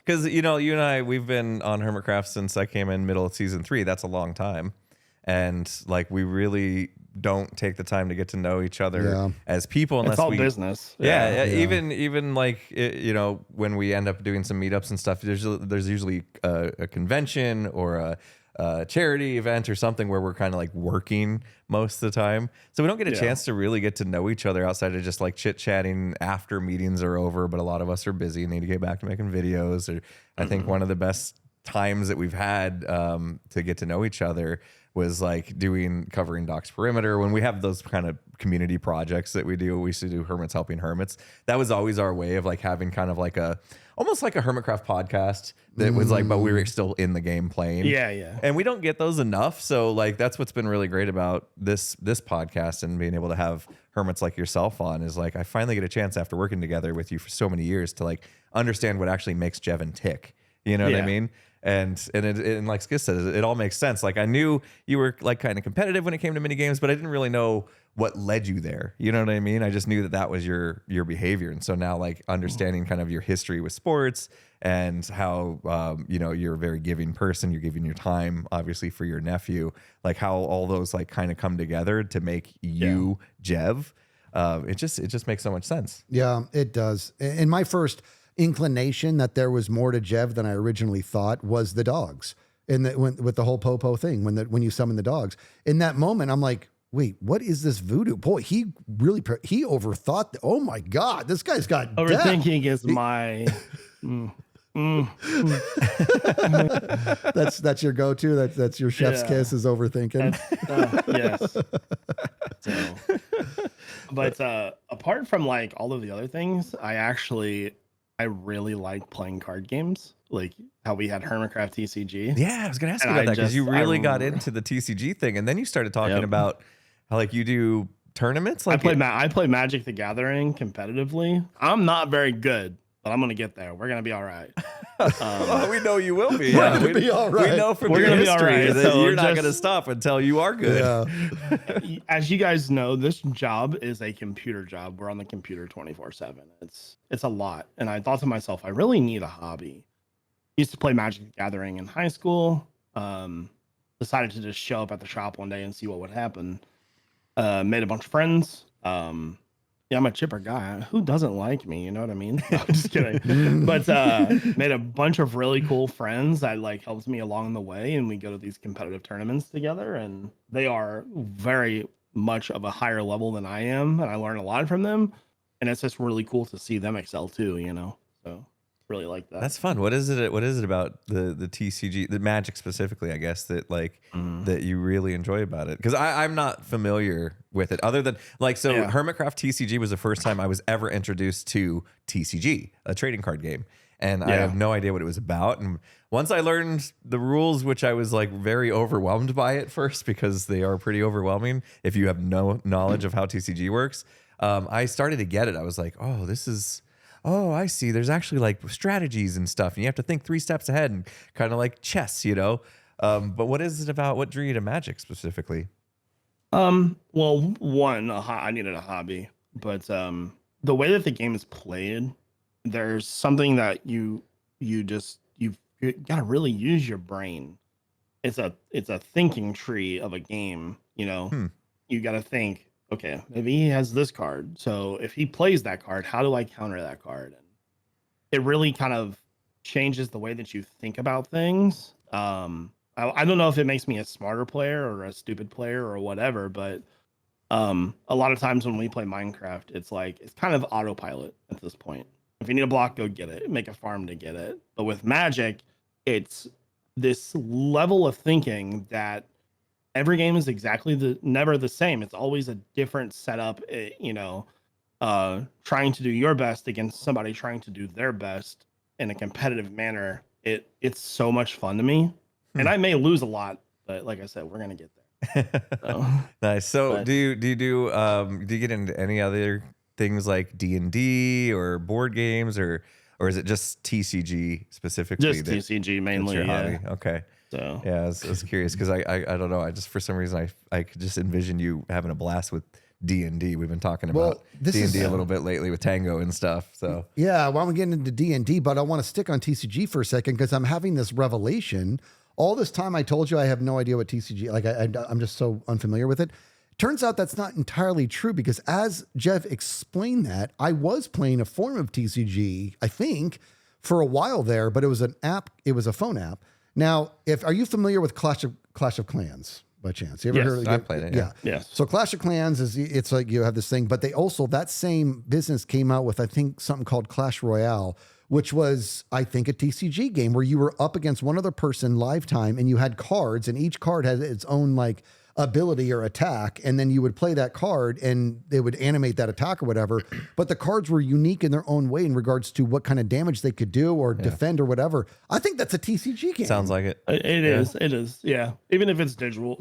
because you and I, we've been on Hermitcraft since I came in middle of season 3. That's a long time, and like we really don't take the time to get to know each other as people unless it's all business. Even like when we end up doing some meetups and stuff, there's usually a convention or a charity event or something where we're kind of like working most of the time. So we don't get a chance to really get to know each other outside of just like chit chatting after meetings are over. But a lot of us are busy and need to get back to making videos. Or I think one of the best times that we've had to get to know each other was like covering Doc's Perimeter. When we have those kind of community projects that we used to do Hermits Helping Hermits. That was always our way of like having kind of like almost like a Hermitcraft podcast that was like, but we were still in the game playing. Yeah. And we don't get those enough. So like, that's what's been really great about this podcast and being able to have hermits like yourself on is like, I finally get a chance after working together with you for so many years to like understand what actually makes Jevin tick. You know what I mean? And like Skizz said, it all makes sense. Like I knew you were like kind of competitive when it came to mini games, but I didn't really know what led you there. You know what I mean? I just knew that was your behavior. And so now like understanding kind of your history with sports and how, you're a very giving person, you're giving your time obviously for your nephew, like how all those like kind of come together to make you Jev. It just makes so much sense. Yeah, it does. And my first inclination that there was more to Jev than I originally thought was the dogs. And with the whole Popo thing, when you summon the dogs, in that moment, I'm like, wait, what is this voodoo? Boy, he overthought. Oh my God, this guy's got overthinking is my. That's your go-to. That's your chef's kiss is overthinking. Yes. So, but apart from like all of the other things, I really like playing card games, like how we had Hermitcraft TCG. Yeah, I was gonna ask you about that because you really got into the TCG thing, and then you started talking about how like you do tournaments. Like I play Magic the Gathering competitively. I'm not very good but I'm gonna get there. We're gonna be all right. Well, we know you will be. We're Yeah, gonna be all right. We know from We're your gonna be all history right. that So you're not just- going to stop until you are good. Yeah. As you guys know, this job is a computer job. We're on the computer 24/7. It's a lot, and I thought to myself, I really need a hobby. Used to play Magic the Gathering in high school. Decided to just show up at the shop one day and see what would happen. Made a bunch of friends. Yeah, I'm a chipper guy. Who doesn't like me? You know what I mean? No, I'm just kidding. But made a bunch of really cool friends that like helped me along the way, and we go to these competitive tournaments together, and they are very much of a higher level than I am, and I learn a lot from them, and it's just really cool to see them excel too, you know. So really like that. That's fun. What is it about the TCG, the Magic specifically, I guess, that like that you really enjoy about it? Because I'm not familiar with it other than like, so Yeah. Hermitcraft TCG was the first time I was ever introduced to TCG, a trading card game. And I have no idea what it was about. And once I learned the rules, which I was like very overwhelmed by at first because they are pretty overwhelming if you have no knowledge of how TCG works, I started to get it. I was like, oh, I see. There's actually like strategies and stuff. And you have to think 3 steps ahead and kind of like chess, you know? But what is it about? What drew you to Magic specifically? Well, one, I needed a hobby, but the way that the game is played, there's something that you've got to really use your brain. It's a thinking tree of a game, you know. You got to think, okay, maybe he has this card. So if he plays that card, how do I counter that card? And it really kind of changes the way that you think about things. I don't know if it makes me a smarter player or a stupid player or whatever, but a lot of times when we play Minecraft, it's kind of autopilot at this point. If you need a block, go get it. Make a farm to get it. But with Magic, it's this level of thinking that every game is never the same. It's always a different setup, you know, trying to do your best against somebody trying to do their best in a competitive manner. It's so much fun to me. And I may lose a lot, but like I said, we're gonna get there. So, Nice. So but- do you get into any other things like D&D or board games or is it just TCG specifically? just TCG That's mainly. your Yeah. hobby. Okay. So Yeah, I was curious because I don't know. I just for some reason I could just envision you having a blast with D&D. We've been talking about this D&D is- a little bit lately with Tango and stuff. So Yeah, well, I'm getting into D&D, but I want to stick on TCG for a second because I'm having this revelation. All this time I told you I have no idea what TCG, like I'm just so unfamiliar with it. Turns out that's not entirely true because as Jeff explained that, I was playing a form of TCG, I think, for a while there, but it was an app, it was a phone app. Now, are you familiar with Clash of Clans by chance? You ever Yes, heard of I played it, yeah. yes. So Clash of Clans it's like you have this thing, but they also, that same business came out with, I think, something called Clash Royale, which was, I think, a TCG game where you were up against one other person live time and you had cards and each card had its own like ability or attack. And then you would play that card and they would animate that attack or whatever. But the cards were unique in their own way in regards to what kind of damage they could do or defend or whatever. I think that's a TCG game. sounds like it. It is. Yeah. Even if it's digital,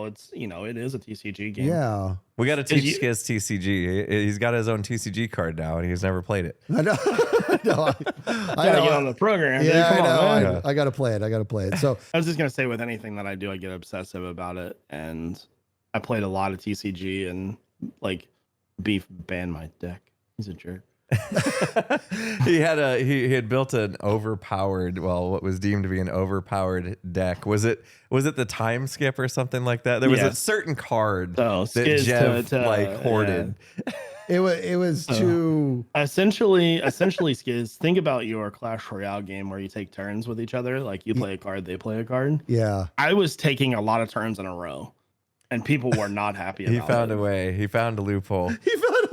it's, you know, it is a TCG game. Yeah. We got to teach you- Skizz TCG. He's got his own TCG card now, and he's never played it. I know. I Gotta know. get on the program. dude. Yeah, Come I know. on, man. I got to play it. So I was just gonna say, with anything that I do, I get obsessive about it, and I played a lot of TCG, and like Beef banned my deck. He's a jerk. he had built an overpowered, what was deemed to be an overpowered deck. Was it the time skip or something like that? There was a Yes. certain card So that Skizz Jeff to- like hoarded. it was too. Essentially, Skizz, think about your Clash Royale game where you take turns with each other. Like you play a card, they play a card. Yeah. I was taking a lot of turns in a row, and people were not happy about He found it. a way. He found a loophole. He found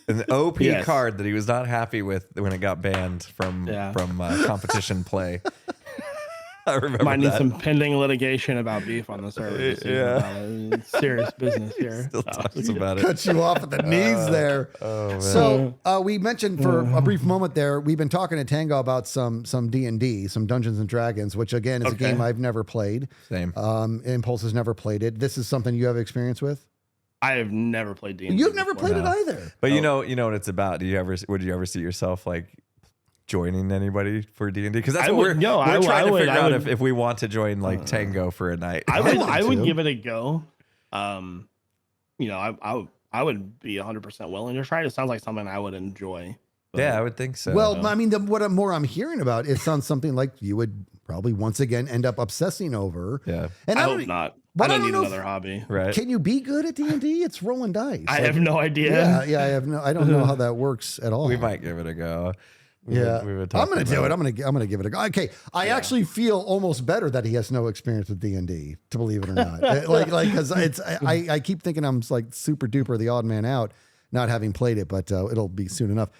An OP Yes. card that he was not happy with when it got banned from competition play. I remember Might need that. some pending litigation about Beef on the server. this season Yeah. about it. It's serious business here. Still talks about it. cut you off at the knees there. Oh man. So we mentioned for a brief moment there, we've been talking to Tango about some D&D, some Dungeons and Dragons, which again is a Okay. game I've never played. Same. Impulse has never played it. This is something you have experience with? I have never played D&D. You've never before. played it either. But you know what it's about. Would you ever see yourself like joining anybody for D&D? Because that's I what would- no, we're I would- trying I to would- figure I out would- if we want to join like Tango for a night. I would to. give it a go. You know, I would be 100% willing to try it. It sounds like something I would enjoy. But Yeah, I would think so. Well, I mean, what more I'm hearing about, it sounds something like you would probably once again end up obsessing over. yeah, And I don't- hope not. but I I don't don't need know if- another hobby. right. Can you be good at D&D? It's rolling dice. I Like, have no idea. Yeah, I don't know how that works at all. We might give it a go. Yeah, we would I'm talk going to do about it. I'm going to give it a go. Okay, I actually feel almost better that he has no experience with D&D, to believe it or not. Because I keep thinking I'm like super duper the odd man out, not having played it, but it'll be soon enough.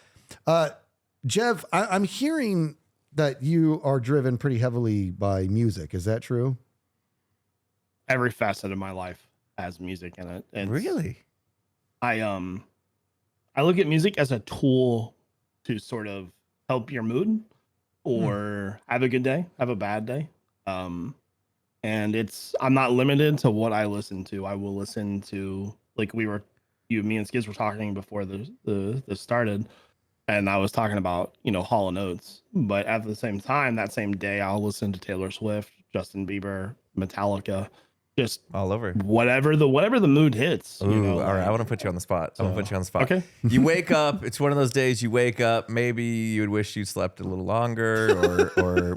Jev, I'm hearing that you are driven pretty heavily by music. Is that true? Every facet of my life has music in it. Really? I look at music as a tool to sort of help your mood or have a good day, have a bad day. And I'm not limited to what I listen to. I will listen to, like me and Skizz were talking before the started, and I was talking about, Hall & Oates, but at the same time, that same day, I'll listen to Taylor Swift, Justin Bieber, Metallica, just All over. whatever the mood hits. Ooh, all right. I want to put you on the spot. Okay. You wake up. It's one of those days you wake up. Maybe you would wish you slept a little longer, or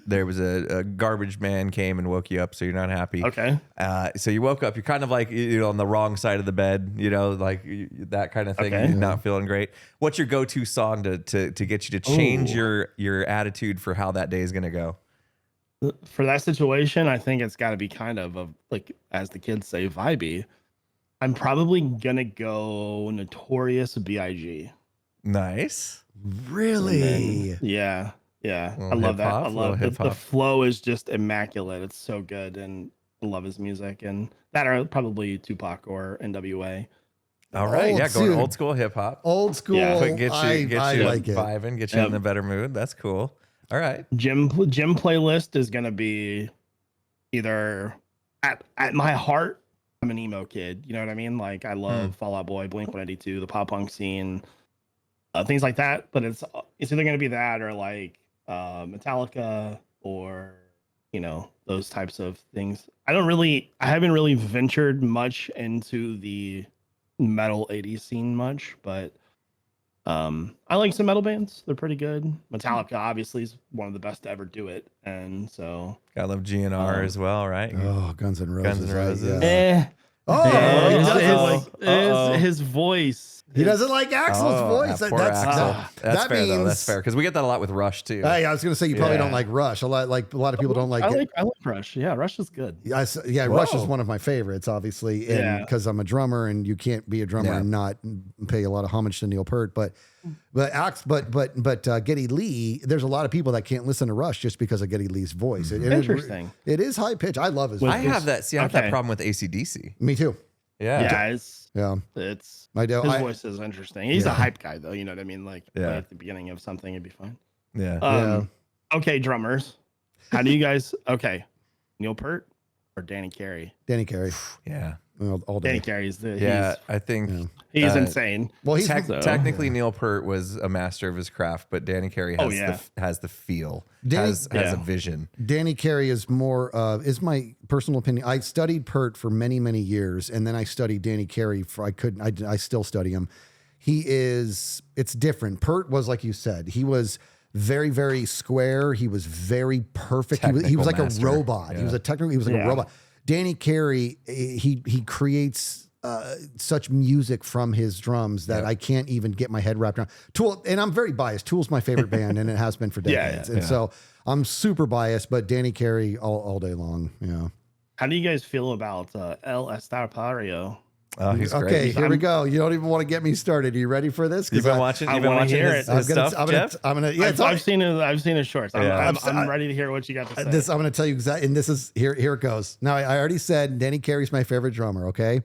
there was a garbage man came and woke you up, so you're not happy. Okay. So you woke up. You're kind of like on the wrong side of the bed. That kind of thing. Okay. You're not feeling great. What's your go-to song to get you to change your attitude for how that day is gonna go? For that situation, I think it's got to be kind of like, as the kids say, vibey. I'm probably gonna go Notorious B.I.G. Nice. Really? Yeah. Little I love that. hip-hop, I little love the hip-hop. flow is just immaculate. It's so good, and I love his music. And that are probably Tupac or N.W.A. All right. Oh, Yeah. Going dude. old school hip hop. Old school. Yeah. Get you I like it. vibing. Get you in a better mood. That's cool. All right. Gym playlist is gonna be either at my heart. I'm an emo kid. You know what I mean? Like I love Fall Out Boy, Blink-182, the pop punk scene, things like that. But it's either gonna be that or like Metallica or those types of things. I haven't really ventured much into the metal 80s scene much, but I like some metal bands. They're pretty good. Metallica obviously is one of the best to ever do it, and so Gotta love GNR as well, right? Oh, Guns N' Roses. Guns N' right? Roses. Yeah. Oh, Yeah, he his- doesn't like his voice. he doesn't like Axel's voice. Poor Axel. That's that fair though. means- That's fair because we get that a lot with Rush too. Hey, I was going to say you probably Yeah. don't like Rush. A lot of people don't like. I like Rush. Yeah, Rush is good. Rush is one of my favorites, obviously, and Yeah. because I'm a drummer, and you can't be a drummer Yeah. and not pay a lot of homage to Neil Peart. But Geddy Lee, there's a lot of people that can't listen to Rush just because of Geddy Lee's voice. Interesting. It is high pitch. I love his I voice. have that. See, I have that Okay. problem with AC/DC. Me too. Yeah. Yeah, Yeah. it's I do. his voice is interesting. He's Yeah. a hype guy though. You know what I mean? Like Yeah. right at the beginning of something, it'd be fine. Yeah. Okay, drummers. How do you guys? Okay, Neil Peart or Danny Carey? Danny Carey. Yeah. All day. Danny Carey's Yeah. I think he's uh, insane. Well, he's technically Neil Peart was a master of his craft, but Danny Carey has has the feel, has a vision. Danny Carey is more, is my personal opinion. I studied Peart for many, many years, and then I studied Danny Carey. I still study him. It's different. Peart was, like you said, he was very, very square. He was very perfect. He was like master. a robot. Yeah. He was like a robot. Danny Carey, he creates such music from his drums that I can't even get my head wrapped around. Tool, and I'm very biased. Tool's my favorite band, and it has been for decades. So I'm super biased, but Danny Carey all day long. Yeah. How do you guys feel about El Estapario? Oh, he's great. Okay, here we go. You don't even want to get me started. Are you ready for this? You've been watching. You've been wanna watching hear his, it. his stuff, Jeff. Yeah, I've seen his shorts. I'm ready to hear what you got to say. I'm going to tell you exactly. And this is here it goes. Now, I already said Danny Carey's my favorite drummer. Okay.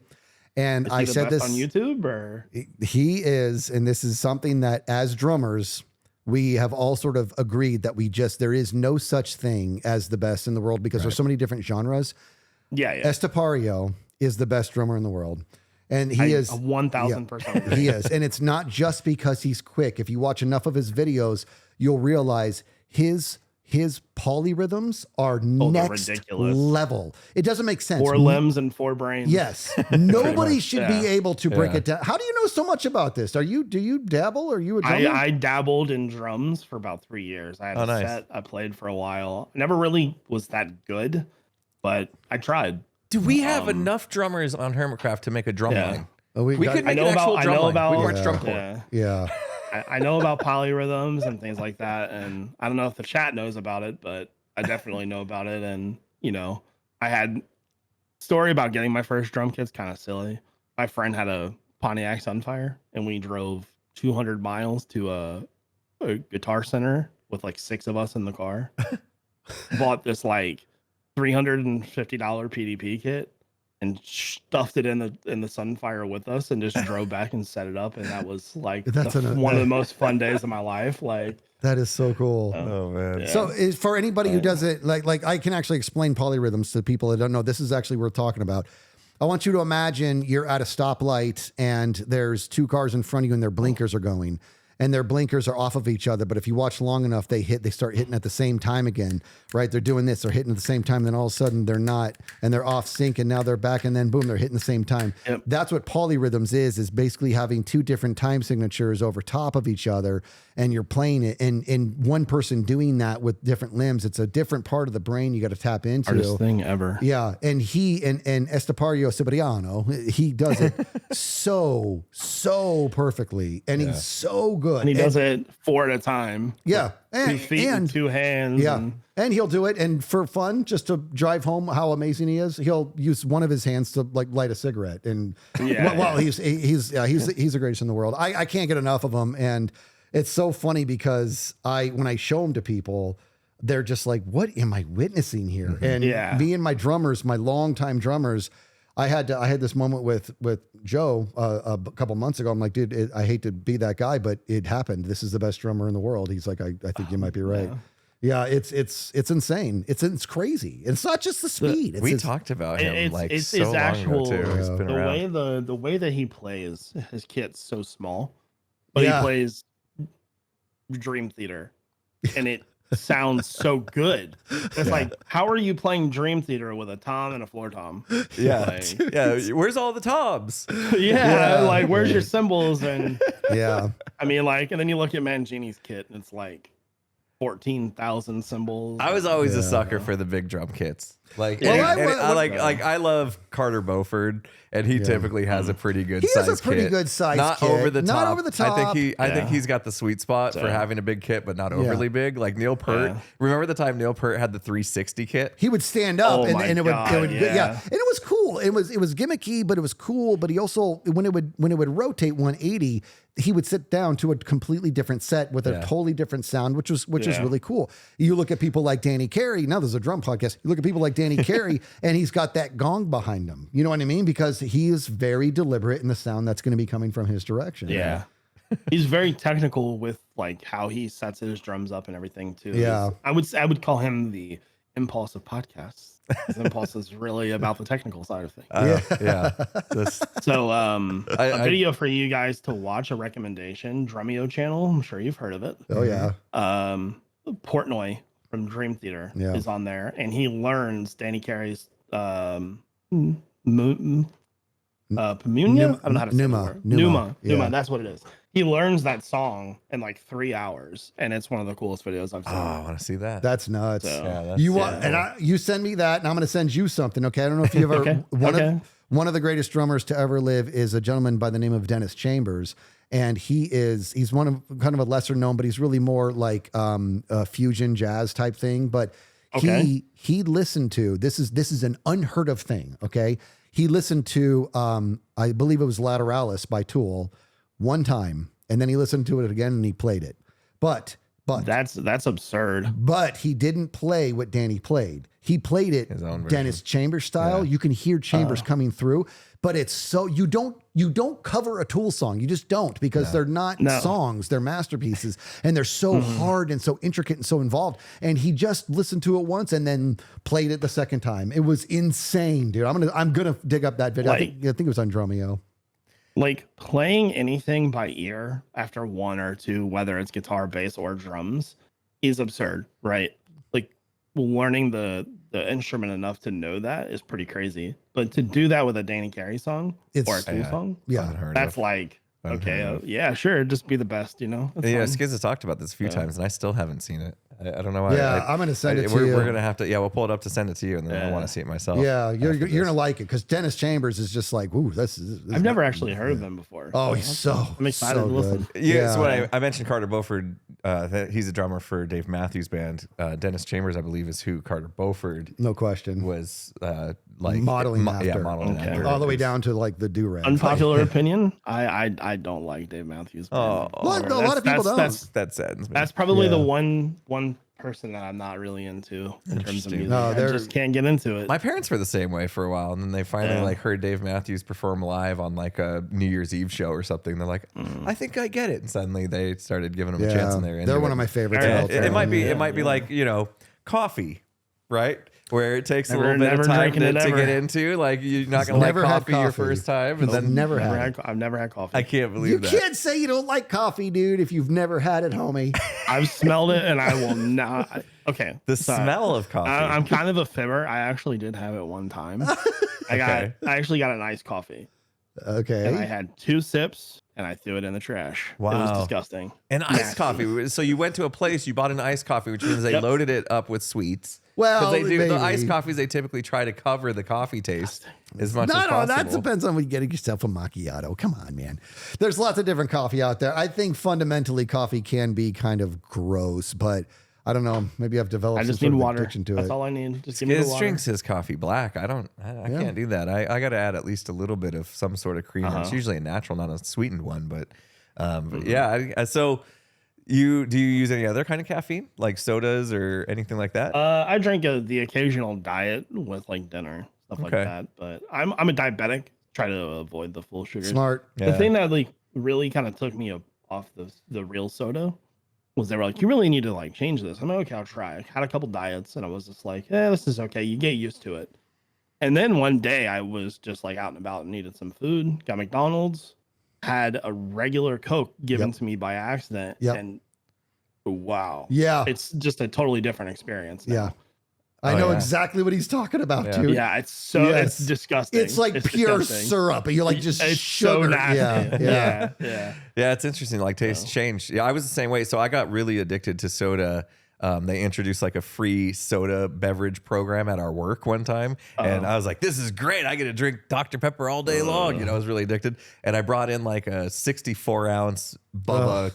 And Is he I the said best this on YouTube, or he is, and this is something that as drummers, we have all sort of agreed that there is no such thing as the best in the world because there's so many different genres. yeah. Estapario is the best drummer in the world. And he is 1,000%. He is. And it's not just because he's quick. If you watch enough of his videos, you'll realize his polyrhythms are next ridiculous. level. It doesn't make sense. 4 limbs and 4 brains. Yes. Nobody should be able to break Yeah. it down. How do you know so much about this? Do you dabble? Are you a drummer? I dabbled in drums for about 3 years. I had a nice. set. I played for a while. Never really was that good, but I tried. Do we have enough drummers on Hermitcraft to make a drum Yeah. line? Oh, We could make an actual drum line. We can watch drum corps. Yeah. Yeah. I know about polyrhythms and things like that, and I don't know if the chat knows about it, but I definitely know about it. And I had story about getting my first drum kit's kind of silly. My friend had a Pontiac Sunfire, and we drove 200 miles to a Guitar Center with like 6 of us in the car. Bought this like $350 PDP kit and stuffed it in the Sunfire with us, and just drove back and set it up, and that was like one of the most fun days of my life. Like, that is so cool. Oh man. Yeah. So for anybody who doesn't like I can actually explain polyrhythms to people that don't know. This is actually what we're talking about. I want you to imagine you're at a stoplight and there's 2 cars in front of you and their blinkers are going, and their blinkers are off of each other. But if you watch long enough, they start hitting at the same time again, right? They're doing this, they're hitting at the same time. Then all of a sudden they're not, and they're off sync, and now they're back, and then boom, they're hitting the same time. Yep. That's what polyrhythms is basically having 2 different time signatures over top of each other, and you're playing it. And one person doing that with different limbs, it's a different part of the brain you got to tap into. hardest thing ever. Yeah, and he and Estepario Cipriano, he does it so perfectly, and he's so good. And he does it 4 at a time. Yeah, 2 feet and 2 hands. yeah, and and he'll do it, and for fun, just to drive home how amazing he is, he'll use one of his hands to like light a cigarette. And he's the greatest in the world. I can't get enough of him, and it's so funny because when I show him to people, they're just like, "What am I witnessing here?" And me and my drummers, my longtime drummers, I had this moment with Joe a couple months ago. I'm like, dude, I hate to be that guy, but it happened. This is the best drummer in the world. He's like, I think you might be right. Yeah, it's insane. It's crazy. It's not just the speed. We talked about him it's so long actual, ago too. He's been around. The way that he plays, his kit's so small, but he plays Dream Theater, and it sounds so good. It's like, how are you playing Dream Theater with a tom and a floor tom? Yeah, yeah. Where's all the toms? Like where's your cymbals? And I mean, like, and then you look at Mangini's kit, and it's like 14,000 cymbals. I was always a sucker for the big drum kits. Like, I love Carter Beauford, and he typically has a pretty good size kit. He has a pretty good size not kit. Over the top. Not over the top. I think he's got the sweet spot for having a big kit, but not overly big. Like Neil Peart. Remember the time Neil Peart had the 360 kit? He would stand up and it would and it was cool. It was gimmicky, but it was cool. But he also, when it would rotate 180, he would sit down to a completely different set with a totally different sound, which is really cool. You look at people like Danny Carey. Now there's a drum podcast. You look at people like Danny Carey, and he's got that gong behind him. You know what I mean? Because he is very deliberate in the sound that's going to be coming from his direction. Yeah. He's very technical with like how he sets his drums up and everything too. Yeah. I would call him the Impulse of podcasts. His Impulse is really about the technical side of things. So a video for you guys to watch, a recommendation, Drumeo channel. I'm sure you've heard of it. Oh yeah. Portnoy from Dream Theater is on there, and he learns Danny Carey's Pamunia. I don't know how to say it. Numa. That's what it is. He learns that song in like 3 hours, and it's one of the coolest videos I've seen. Oh, I want to see that. That's nuts. So, you send me that, and I'm going to send you something. Okay, I don't know if you ever one of the greatest drummers to ever live is a gentleman by the name of Dennis Chambers, and he's one of kind of a lesser known, but he's really more like a fusion jazz type thing. But he listened to this is an unheard of thing. Okay, he listened to I believe it was Lateralis by Tool one time, and then he listened to it again and he played it. But that's absurd. But he didn't play what Danny played. He played it his own Dennis Chambers style. You can hear Chambers coming through, but it's so you don't cover a Tool song. You just don't, because they're not songs, they're masterpieces, and they're so hard and so intricate and so involved. And he just listened to it once and then played it the second time. It was insane, dude. I'm gonna dig up that video. I think it was on Drumeo. Like playing anything by ear after one or two, whether it's guitar, bass, or drums, is absurd, right? Like learning the instrument enough to know that is pretty crazy. But to do that with a Danny Carey song or a Tool song, that's like, okay, yeah, sure, just be the best, you know? Yeah, Skizz has talked about this a few times, and I still haven't seen it. I don't know why. Yeah, I'm going to send it to you. We're going to have to, we'll pull it up to send it to you, and then I want to see it myself. Yeah, you're going to like it, because Dennis Chambers is just like, ooh, this I've never actually heard of him before. Oh, he's I'm excited to listen. Yeah, so when I mentioned Carter Beauford, he's a drummer for Dave Matthews Band. Dennis Chambers, I believe, is who Carter Beauford, no question, was like modeling after. Yeah, modeling after. All the way down to like the do-rag. Unpopular opinion, I don't like Dave Matthews Band. What? A lot of people don't. That saddens me. That's probably the one person that I'm not really into in terms of music. No, I just can't get into it. My parents were the same way for a while, and then they finally like heard Dave Matthews perform live on like a New Year's Eve show or something. They're like, I think I get it, and suddenly they started giving him a chance, and they're one of my favorites. It might be like, you know, coffee, right? Where it takes a little bit of time to get into. Like, you're not going to like coffee your first time. And then I've never had coffee. I can't believe that. You can't say you don't like coffee, dude, if you've never had it, homie. I've smelled it, and I will not. Okay. The smell of coffee. I'm kind of a fibber. I actually did have it one time. I actually got an iced coffee. Okay. And I had 2 sips, and I threw it in the trash. Wow. It was disgusting. An iced coffee. So you went to a place, you bought an iced coffee, which means they loaded it up with sweets. Well, they do the iced coffees. They typically try to cover the coffee taste as much as possible. No, that depends on when you getting yourself a macchiato. Come on, man. There's lots of different coffee out there. I think fundamentally coffee can be kind of gross, but I don't know. Maybe I've developed. I just some need sort of water. addiction to That's it. all I need. Just give me the water. Drinks his coffee black. I can't do that. I got to add at least a little bit of some sort of cream. It's usually a natural, not a sweetened one. But yeah. So. Do you use any other kind of caffeine, like sodas or anything like that? I drink the occasional diet with like dinner, stuff like that. But I'm a diabetic. Try to avoid the full sugar. Smart. The thing that like really kind of took me off the real soda was they were like, you really need to like change this. I'm like, okay, I'll try. I had a couple diets, and I was just like, this is okay. You get used to it. And then one day I was just like out and about and needed some food. Got McDonald's. Had a regular Coke given to me by accident, and wow, it's just a totally different experience now. I know exactly what he's talking about too. Yeah, it's disgusting. It's like pure disgusting. syrup. You're like just it's sugar. So nasty. Yeah. It's interesting. Like tastes change. Yeah, I was the same way. So I got really addicted to soda. They introduced like a free soda beverage program at our work one time. And I was like, this is great. I get to drink Dr. Pepper all day long. You know, I was really addicted. And I brought in like a 64-ounce Bubba,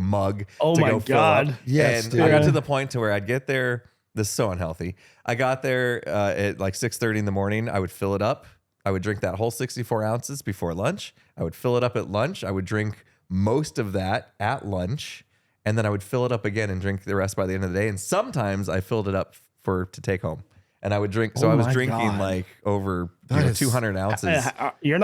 mug to go fill up. Yes, and dude. I got to the point to where I'd get there. This is so unhealthy. I got there at like 6:30 in the morning. I would fill it up. I would drink that whole 64 ounces before lunch. I would fill it up at lunch. I would drink most of that at lunch. And then I would fill it up again and drink the rest by the end of the day. And sometimes I filled it up to take home. And I would drink. So I was drinking like over 200 ounces. Are you a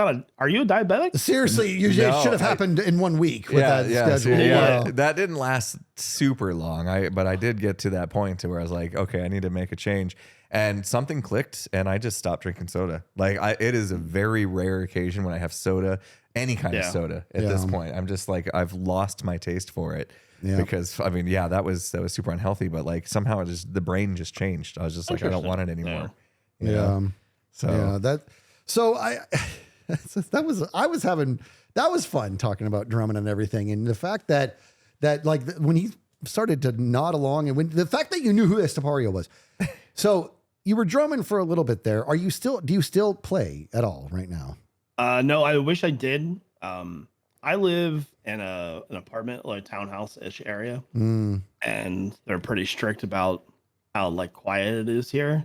diabetic? Seriously, it should have happened in 1 week with that schedule. Yeah, that didn't last super long. But I did get to that point to where I was like, okay, I need to make a change. And something clicked, and I just stopped drinking soda. Like it is a very rare occasion when I have soda, any kind of soda at this point. I'm just like, I've lost my taste for it. Yeah. Because I mean, that was super unhealthy, but like somehow the brain just changed. I was just like, I don't want it anymore. That was fun talking about drumming and everything. And the fact that like when he started to nod along, and the fact that you knew who Estepario was. So you were drumming for a little bit there. Do you still play at all right now? No, I wish I did. I live in an apartment, like townhouse-ish area, and they're pretty strict about how like quiet it is here.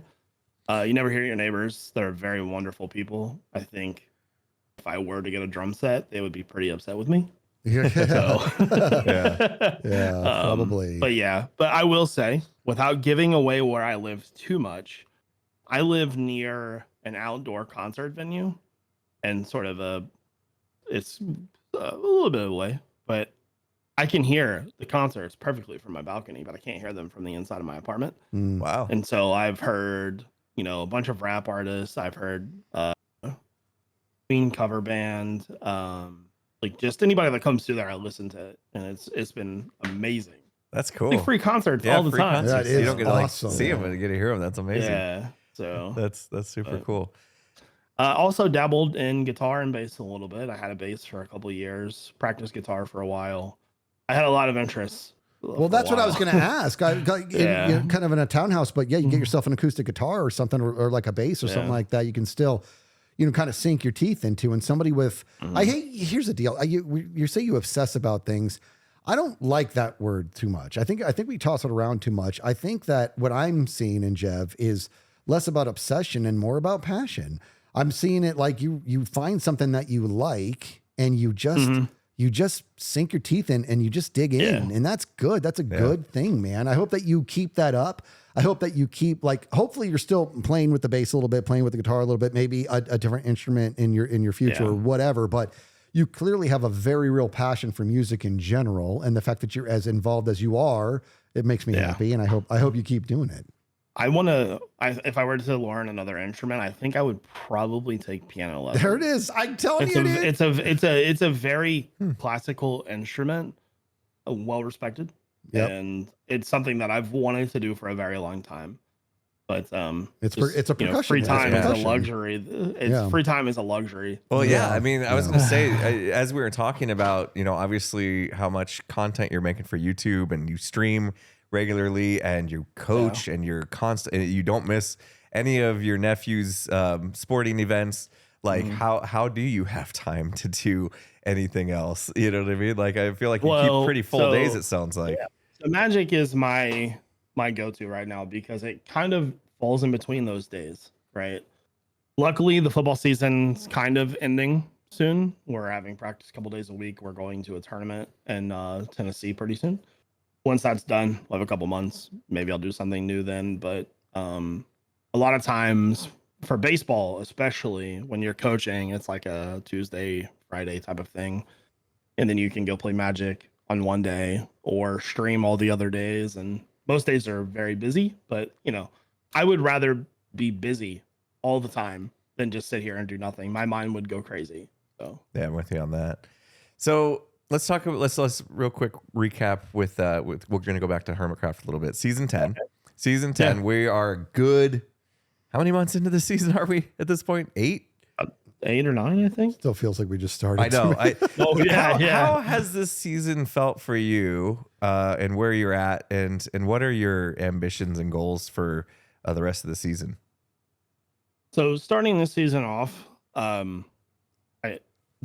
You never hear your neighbors. They're very wonderful people. I think if I were to get a drum set, they would be pretty upset with me. Probably. But I will say, without giving away where I live too much, I live near an outdoor concert venue, and sort of it's a little bit away, but I can hear the concerts perfectly from my balcony, but I can't hear them from the inside of my apartment. Wow. And so I've heard, a bunch of rap artists. I've heard, Queen cover band. Like just anybody that comes through there, I listen to it, and it's been amazing. That's cool. Like free concerts all the free time. Concerts. That is you don't get to awesome. see them, but you get to hear them. That's amazing. Yeah. So That's super cool. Also dabbled in guitar and bass a little bit. I had a bass for a couple of years, practiced guitar for a while. I had a lot of interests. Well, that's what I was going to ask. Kind of in a townhouse, but yeah, you get yourself an acoustic guitar or something, or like a bass or something like that. You can still, kind of sink your teeth into. And somebody with, here's the deal. You say you obsess about things. I don't like that word too much. I think we toss it around too much. I think that what I'm seeing in Jev is less about obsession and more about passion. I'm seeing it like you find something that you like and you just sink your teeth in and you just dig in, and that's good. That's a good thing, man. I hope that you keep that up. I hope that you keep hopefully you're still playing with the bass a little bit, playing with the guitar a little bit, maybe a different instrument in your future or whatever, but you clearly have a very real passion for music in general. And the fact that you're as involved as you are, it makes me happy. And I hope you keep doing it. If I were to learn another instrument, I think I would probably take piano lessons. There it is. I'm telling you, it's a very classical instrument, well respected, and it's something that I've wanted to do for a very long time. But it's a percussion. Free time is a luxury. Free time is a luxury. Well, I mean, I was going to say, as we were talking about, obviously how much content you're making for YouTube and you stream regularly and you coach and you're constant, and you don't miss any of your nephew's sporting events. Like how do you have time to do anything else? You know what I mean? Like, I feel like you keep pretty full days, it sounds like. Yeah. So Magic is my go-to right now because it kind of falls in between those days, right? Luckily, the football season's kind of ending soon. We're having practice a couple days a week. We're going to a tournament in Tennessee pretty soon. Once that's done, we'll have a couple months. Maybe I'll do something new then. But a lot of times for baseball, especially when you're coaching, it's like a Tuesday, Friday type of thing. And then you can go play Magic on one day or stream all the other days. And most days are very busy. But, I would rather be busy all the time than just sit here and do nothing. My mind would go crazy. So yeah, I'm with you on that. So let's real quick recap with we're going to go back to Hermitcraft a little bit. Season 10. Okay. Season 10, we are good. How many months into the season are we at this point? 8? 8 or 9, I think. Still feels like we just started. I know. How How has this season felt for you, and where you're at, and what are your ambitions and goals for the rest of the season? So starting this season off, the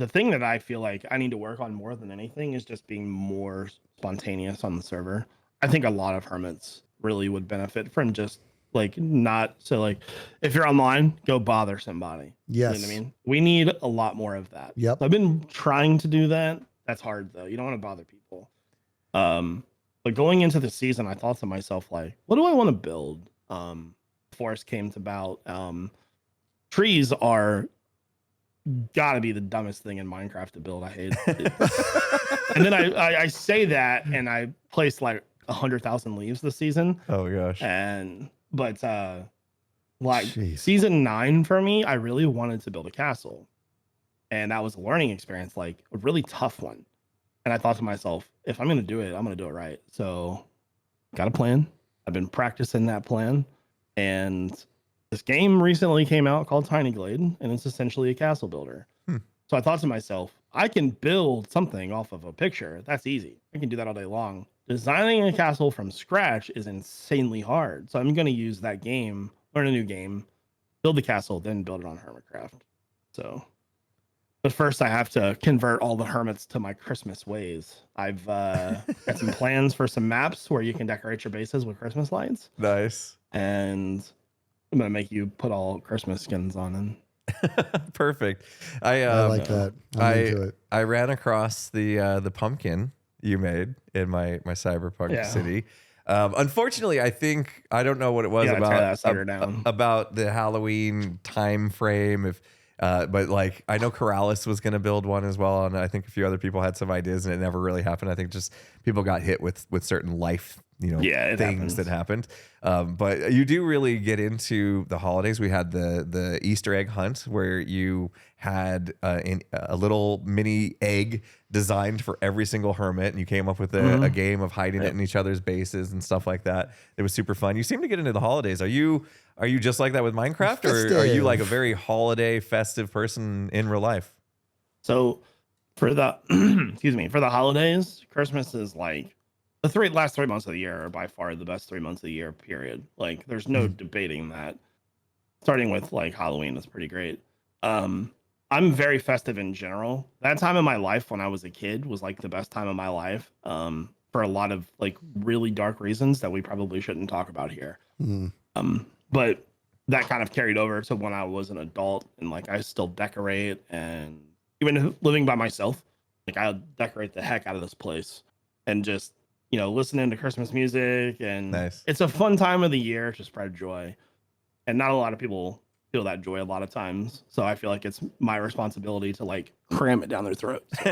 thing that I feel like I need to work on more than anything is just being more spontaneous on the server. I think a lot of hermits really would benefit from just if you're online, go bother somebody. Yes. You know what I mean? We need a lot more of that. Yep. So I've been trying to do that. That's hard though. You don't want to bother people. But going into the season, I thought to myself, what do I want to build? Forest came about. Trees are gotta be the dumbest thing in Minecraft to build. I hate it. And then I say that and I placed 100,000 leaves this season. Oh gosh. But Jeez. season 9 for me, I really wanted to build a castle. And that was a learning experience, a really tough one. And I thought to myself, if I'm going to do it, I'm going to do it right. So got a plan. I've been practicing that plan. And this game recently came out called Tiny Glade, and it's essentially a castle builder. So I thought to myself, I can build something off of a picture. That's easy. I can do that all day long. Designing a castle from scratch is insanely hard. So I'm going to use that game, learn a new game, build the castle, then build it on Hermitcraft. So, but first I have to convert all the hermits to my Christmas ways. I've got some plans for some maps where you can decorate your bases with Christmas lights. Nice. And I'm going to make you put all Christmas skins on and Perfect. I like that. I'm into it. I ran across the pumpkin you made in my cyberpunk city. Unfortunately, I don't know what it was about the Halloween time frame. But I know Corrales was going to build one as well, and I think a few other people had some ideas, and it never really happened. I think just people got hit with certain life things happens. that happened. But you do really get into the holidays. We had the Easter egg hunt where you had a little mini egg designed for every single hermit, and you came up with a game of hiding it in each other's bases and stuff like that. It was super fun. You seem to get into the holidays. Are you just like that with Minecraft, or are you like a very holiday festive person in real life? So for the for the holidays, Christmas is like the last 3 months of the year are by far the best 3 months of the year, period. Like there's no debating that. Starting with like Halloween is pretty great. I'm very festive in general. That time of my life when I was a kid was like the best time of my life. For a lot of like really dark reasons that we probably shouldn't talk about here. But that kind of carried over to when I was an adult, and like I still decorate, and even living by myself, like I'll decorate the heck out of this place and just, listening to Christmas music, and It's a fun time of the year to spread joy. And not a lot of people feel that joy a lot of times. So I feel like it's my responsibility to like cram it down their throat. So.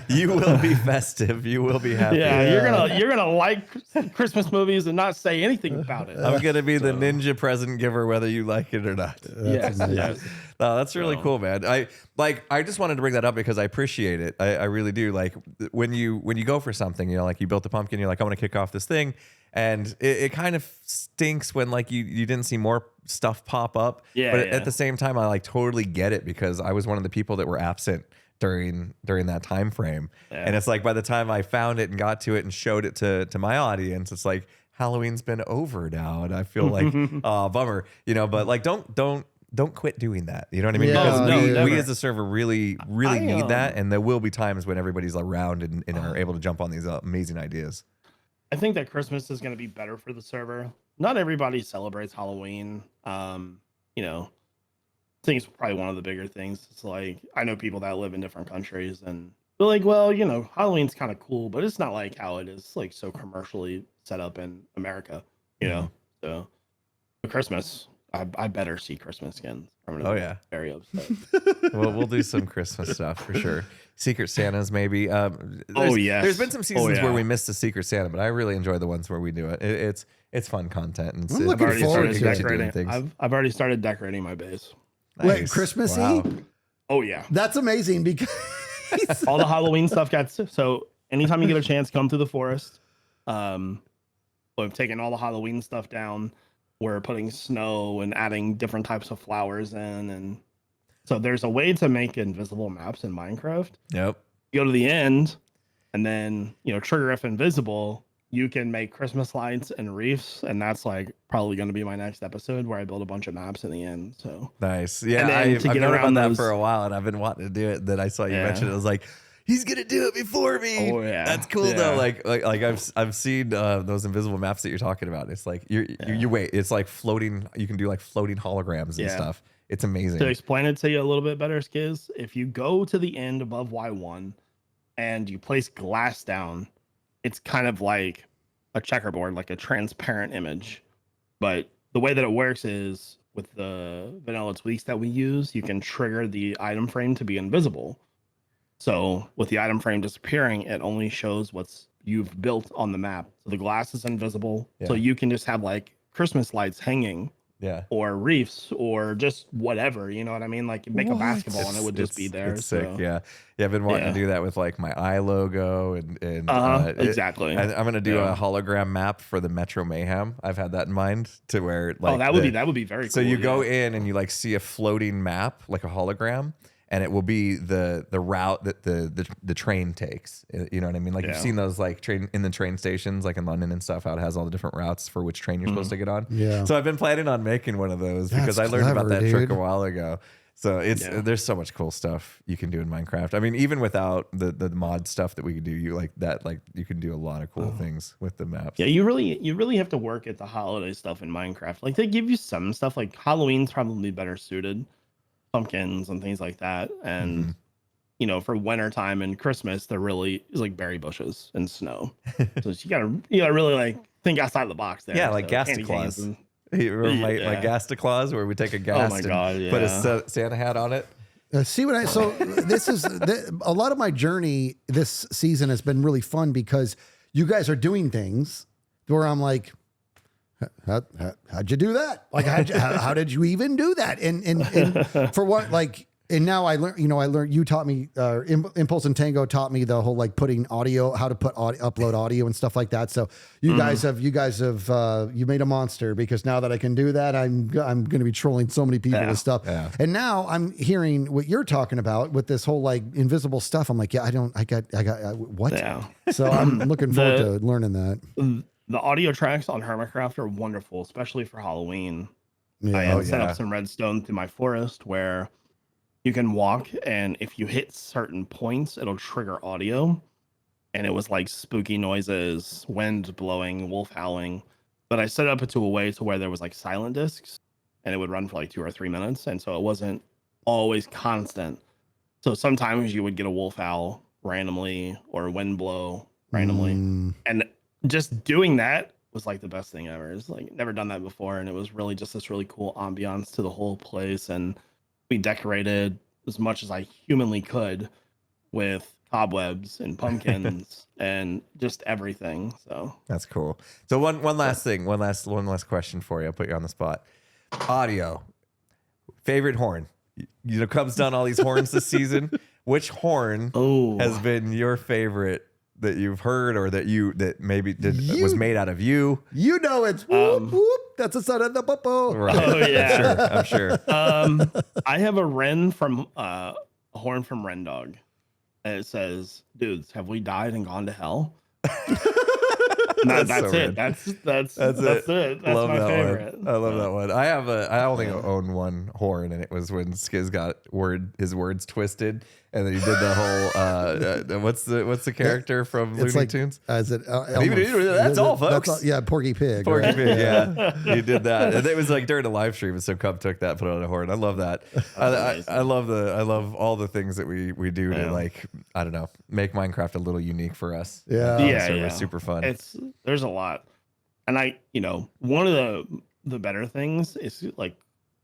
You will be festive. You will be happy. Yeah, you're gonna like Christmas movies and not say anything about it. I'm gonna be the ninja present giver, whether you like it or not. Yes. No, that's really cool, man. I just wanted to bring that up because I appreciate it. I really do. Like when you go for something, like you built a pumpkin, you're like, I want to kick off this thing. And it kind of stinks when like you didn't see more stuff pop up. But at the same time, I like totally get it because I was one of the people that were absent during that time frame. And it's like by the time I found it and got to it and showed it to my audience, it's like Halloween's been over now, and I feel like bummer, but like don't quit doing that. You know what I mean? Yeah, because we as a server really need that, and there will be times when everybody's around and are able to jump on these amazing ideas. I think that Christmas is going to be better for the server. Not everybody celebrates Halloween. I think it's probably one of the bigger things. It's like, I know people that live in different countries and they're like, well, Halloween's kind of cool, but it's not like how it is like so commercially set up in America, So for Christmas, I better see Christmas skins. Very upset. Well, we'll do some Christmas stuff for sure. Secret Santas, maybe. There's been some seasons where we missed the Secret Santa, but I really enjoy the ones where we do it. It's fun content. And I'm looking forward to decorating. I've already started decorating my base. Nice. Wait, Christmassy? Wow. Oh yeah, that's amazing because all the Halloween stuff so anytime you get a chance, come through the forest. We've taken all the Halloween stuff down. We're putting snow and adding different types of flowers in, and so there's a way to make invisible maps in Minecraft. Yep. You go to the end, and then trigger if invisible. You can make Christmas lights and reefs, and that's like probably going to be my next episode where I build a bunch of maps in the end. So nice. Yeah, I've known about that for a while, and I've been wanting to do it. Then I saw you mention it. I was like, he's gonna do it before me. Oh yeah, that's cool though. Like I've seen those invisible maps that you're talking about. It's like you wait. It's like floating. You can do like floating holograms and stuff. It's amazing. To explain it to you a little bit better, Skizz, if you go to the end above Y1 and you place glass down, it's kind of like a checkerboard, like a transparent image. But the way that it works is with the vanilla tweaks that we use, you can trigger the item frame to be invisible. So with the item frame disappearing, it only shows what's you've built on the map. So the glass is invisible. Yeah. So you can just have like Christmas lights hanging. Yeah. Or reefs or just whatever, you know what I mean? Like make a basketball and it would just be there. It's sick. Yeah. I've been wanting to do that with like my eye logo and exactly. I'm gonna do a hologram map for the Metro Mayhem. I've had that in mind to where like that would be very cool. So you go in and you like see a floating map, like a hologram, and it will be the route that the train takes. You know what I mean? Like you've seen those like train in the train stations, like in London and stuff, how it has all the different routes for which train you're supposed to get on. Yeah. So I've been planning on making one of those because I learned about that trick a while ago. So there's so much cool stuff you can do in Minecraft. I mean, even without the mod stuff that we could do, you can do a lot of cool things with the maps. Yeah, you really have to work at the holiday stuff in Minecraft. Like they give you some stuff, like Halloween's probably better suited. Pumpkins and things like that, and for wintertime and Christmas they're really is like berry bushes and snow. So you gotta really like think outside the box there. Like Gasta Claus. Remember my Gasta Claus where we take a ghast and put a Santa hat on it. So this is a lot of my journey this season has been really fun because you guys are doing things where I'm like, how'd you do that? Like, how did you even do that? And for what, like, and now I learned, you taught me, Impulse and Tango taught me the whole, like putting audio, how to upload audio and stuff like that. So you guys have, you made a monster, because now that I can do that, I'm going to be trolling so many people with stuff. Yeah. And now I'm hearing what you're talking about with this whole like invisible stuff. I'm like, yeah, I got what? Yeah. So I'm looking forward to learning that. The audio tracks on Hermitcraft are wonderful, especially for Halloween. Yeah. I set up some redstone through my forest where you can walk, and if you hit certain points, it'll trigger audio. And it was like spooky noises, wind blowing, wolf howling. But I set it up into a way to where there was like silent discs, and it would run for like 2 or 3 minutes. And so it wasn't always constant. So sometimes you would get a wolf howl randomly or a wind blow randomly. And just doing that was like the best thing ever. It's like never done that before. And it was really just this really cool ambiance to the whole place. And we decorated as much as I humanly could with cobwebs and pumpkins and just everything. So that's cool. So one last thing, one last question for you. I'll put you on the spot. Audio, favorite horn. You know, Cubs done all these horns this season. Which horn has been your favorite that you've heard, or that maybe was made out of you? You know, it's whoop whoop. That's the sound of the popo. Right. Oh yeah, I'm sure. I have a horn from Ren Dog, and it says, "Dudes, have we died and gone to hell?" That's it. That's it. That's love my that favorite. One. I love that one. I only own one horn, and it was when Skizz got his words twisted, and then he did the whole what's the character from Looney Tunes? Is it that's all, folks. Yeah, Porky Pig. Porky Pig. Yeah, he did that, and it was like during a live stream, and so Cub took that, put it on a horn. I love that. I love all the things that we do to, like, I don't know, make Minecraft a little unique for us. Yeah, it was super fun. There's a lot, and one of the better things is like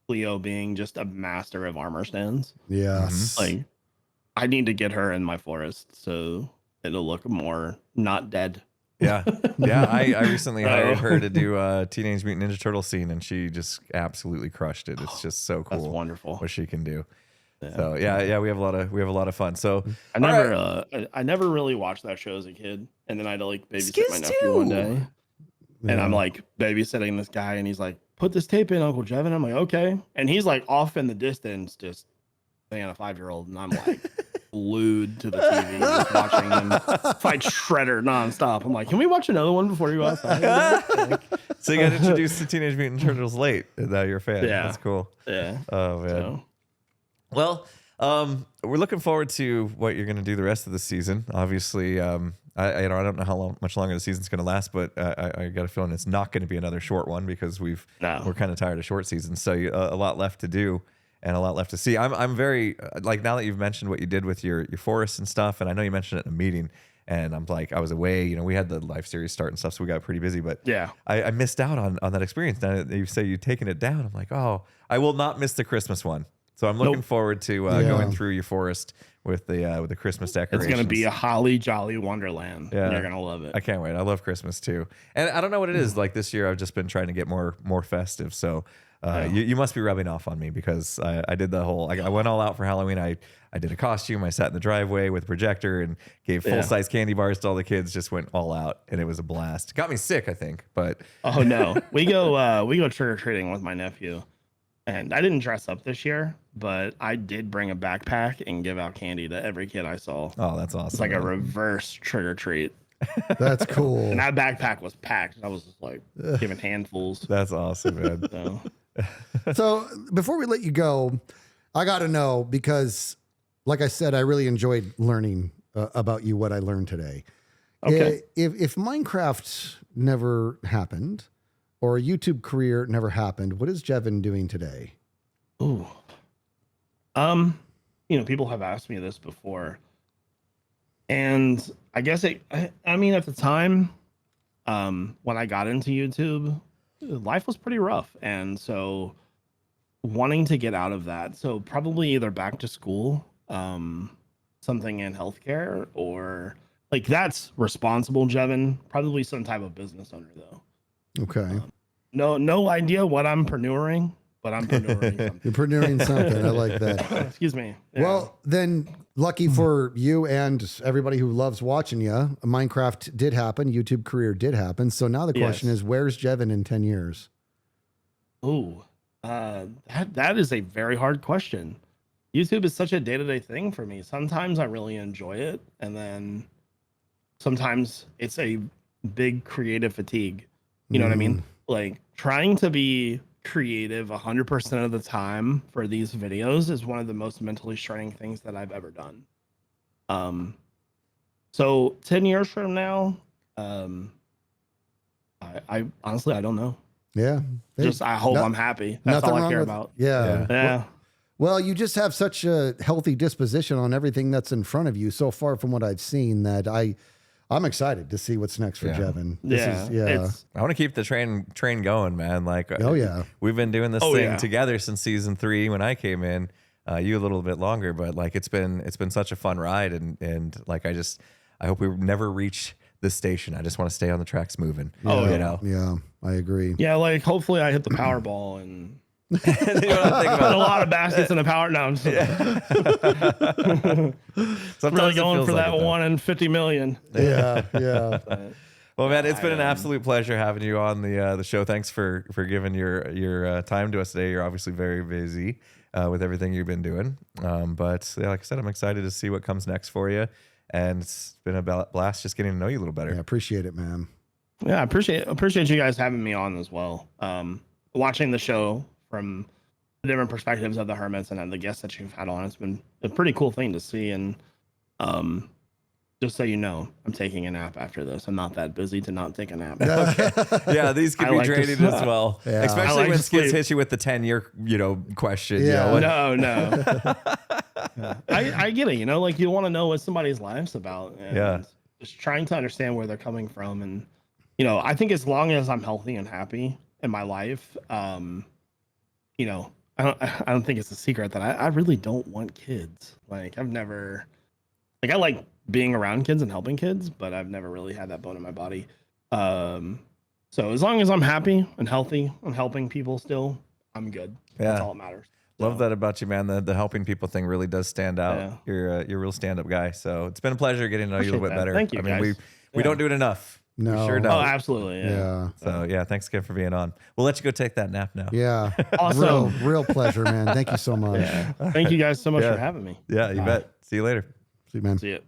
Cleo being just a master of armor stands. Yes, like I need to get her in my forest so it'll look more not dead. Yeah. I recently hired her to do a Teenage Mutant Ninja Turtle scene, and she just absolutely crushed it. It's just so cool. That's wonderful what she can do. Yeah. So we have a lot of fun. So I never really watched that show as a kid, and then I had to like babysit my nephew one day, and I'm like babysitting this guy, and he's like, "Put this tape in, Uncle Jevin." I'm like, "Okay," and he's like off in the distance, just playing a 5-year-old, and I'm like glued to the TV, just watching them fight Shredder nonstop. I'm like, "Can we watch another one before you go outside?" So you got introduced to Teenage Mutant Ninja Turtles late, and now you're a fan. Yeah, that's cool. Yeah. Oh man. So. Well, we're looking forward to what you're going to do the rest of the season. Obviously, I don't know how much longer the season's going to last, but I got a feeling it's not going to be another short one, because we're kind of tired of short seasons. So a lot left to do and a lot left to see. I'm very like, now that you've mentioned what you did with your forests and stuff, and I know you mentioned it in a meeting, and I'm like, I was away, we had the live series start and stuff, so we got pretty busy, but yeah, I missed out on that experience. Now that you say you've taken it down, I'm like, oh, I will not miss the Christmas one. So I'm looking forward to going through your forest with the Christmas decorations. It's going to be a holly jolly wonderland. Yeah. And you're going to love it. I can't wait. I love Christmas too. And I don't know what it is. Like this year, I've just been trying to get more festive. So you must be rubbing off on me, because I did the whole, I went all out for Halloween. I did a costume. I sat in the driveway with a projector and gave full-size candy bars to all the kids, just went all out. And it was a blast. Got me sick, I think, but. Oh no, we go trick-or-treating with my nephew. And I didn't dress up this year, but I did bring a backpack and give out candy to every kid I saw. Oh, that's awesome. It's like a reverse trick or treat. That's cool. And that backpack was packed. I was just like giving handfuls. That's awesome, man. So before we let you go, I got to know, because like I said, I really enjoyed learning about you, what I learned today. Okay. If Minecraft never happened, or a YouTube career never happened, what is Jevin doing today? Ooh. People have asked me this before. And I guess at the time, when I got into YouTube, life was pretty rough. And so wanting to get out of that. So probably either back to school, something in healthcare, or like that's responsible, Jevin. Probably some type of business owner though. Okay. No idea what I'm preneuring, but I'm preneuring something. You're preneuring something. I like that. Excuse me. Yeah. Well, then lucky for you and everybody who loves watching you, Minecraft did happen. YouTube career did happen. So now the question is, where's Jevin in 10 years? Ooh, that is a very hard question. YouTube is such a day-to-day thing for me. Sometimes I really enjoy it, and then sometimes it's a big creative fatigue. You know what I mean? Like trying to be creative 100% of the time for these videos is one of the most mentally straining things that I've ever done. So 10 years from now, I honestly, I don't know. Yeah. Just I hope I'm happy. That's all I care about. Yeah. Well, you just have such a healthy disposition on everything that's in front of you so far from what I've seen that I'm excited to see what's next for Jevin. I want to keep the train going, man. Like, we've been doing this thing together since season 3 when I came in. You a little bit longer, but like it's been such a fun ride, and like I hope we never reach this station. I just want to stay on the tracks moving. You know? Yeah, I agree. Yeah, like hopefully I hit the Powerball and put a lot of baskets in the power. No, I'm just really going for that 1 in 50 million. Yeah. Well, man, it's been an absolute pleasure having you on the show. Thanks for giving your time to us today. You're obviously very busy with everything you've been doing. But like I said, I'm excited to see what comes next for you. And it's been a blast just getting to know you a little better. I appreciate it, man. Yeah, I appreciate you guys having me on as well. Watching the show from the different perspectives of the hermits and the guests that you've had on, it's been a pretty cool thing to see. And just so you know, I'm taking a nap after this. I'm not that busy to not take a nap. Okay. Yeah, these can be draining as well. Yeah. Especially when Skizz hits you with the 10-year, question. Yeah. No. I get it, like you want to know what somebody's life's about. And just trying to understand where they're coming from. And, I think as long as I'm healthy and happy in my life, I don't think it's a secret that I really don't want kids. Like I like being around kids and helping kids, but I've never really had that bone in my body. So as long as I'm happy and healthy and helping people still, I'm good. Yeah. That's all that matters. Love that about you, man. The helping people thing really does stand out. Yeah. You're a real stand-up guy. So it's been a pleasure getting to know you a little bit better. Thank you, guys. We don't do it enough. No. We sure don't. Oh, absolutely. Yeah. So thanks again for being on. We'll let you go take that nap now. Yeah. Awesome. Real pleasure, man. Thank you so much. Yeah. Thank you guys so much for having me. Yeah, you bet. See you later. See you, man. See you.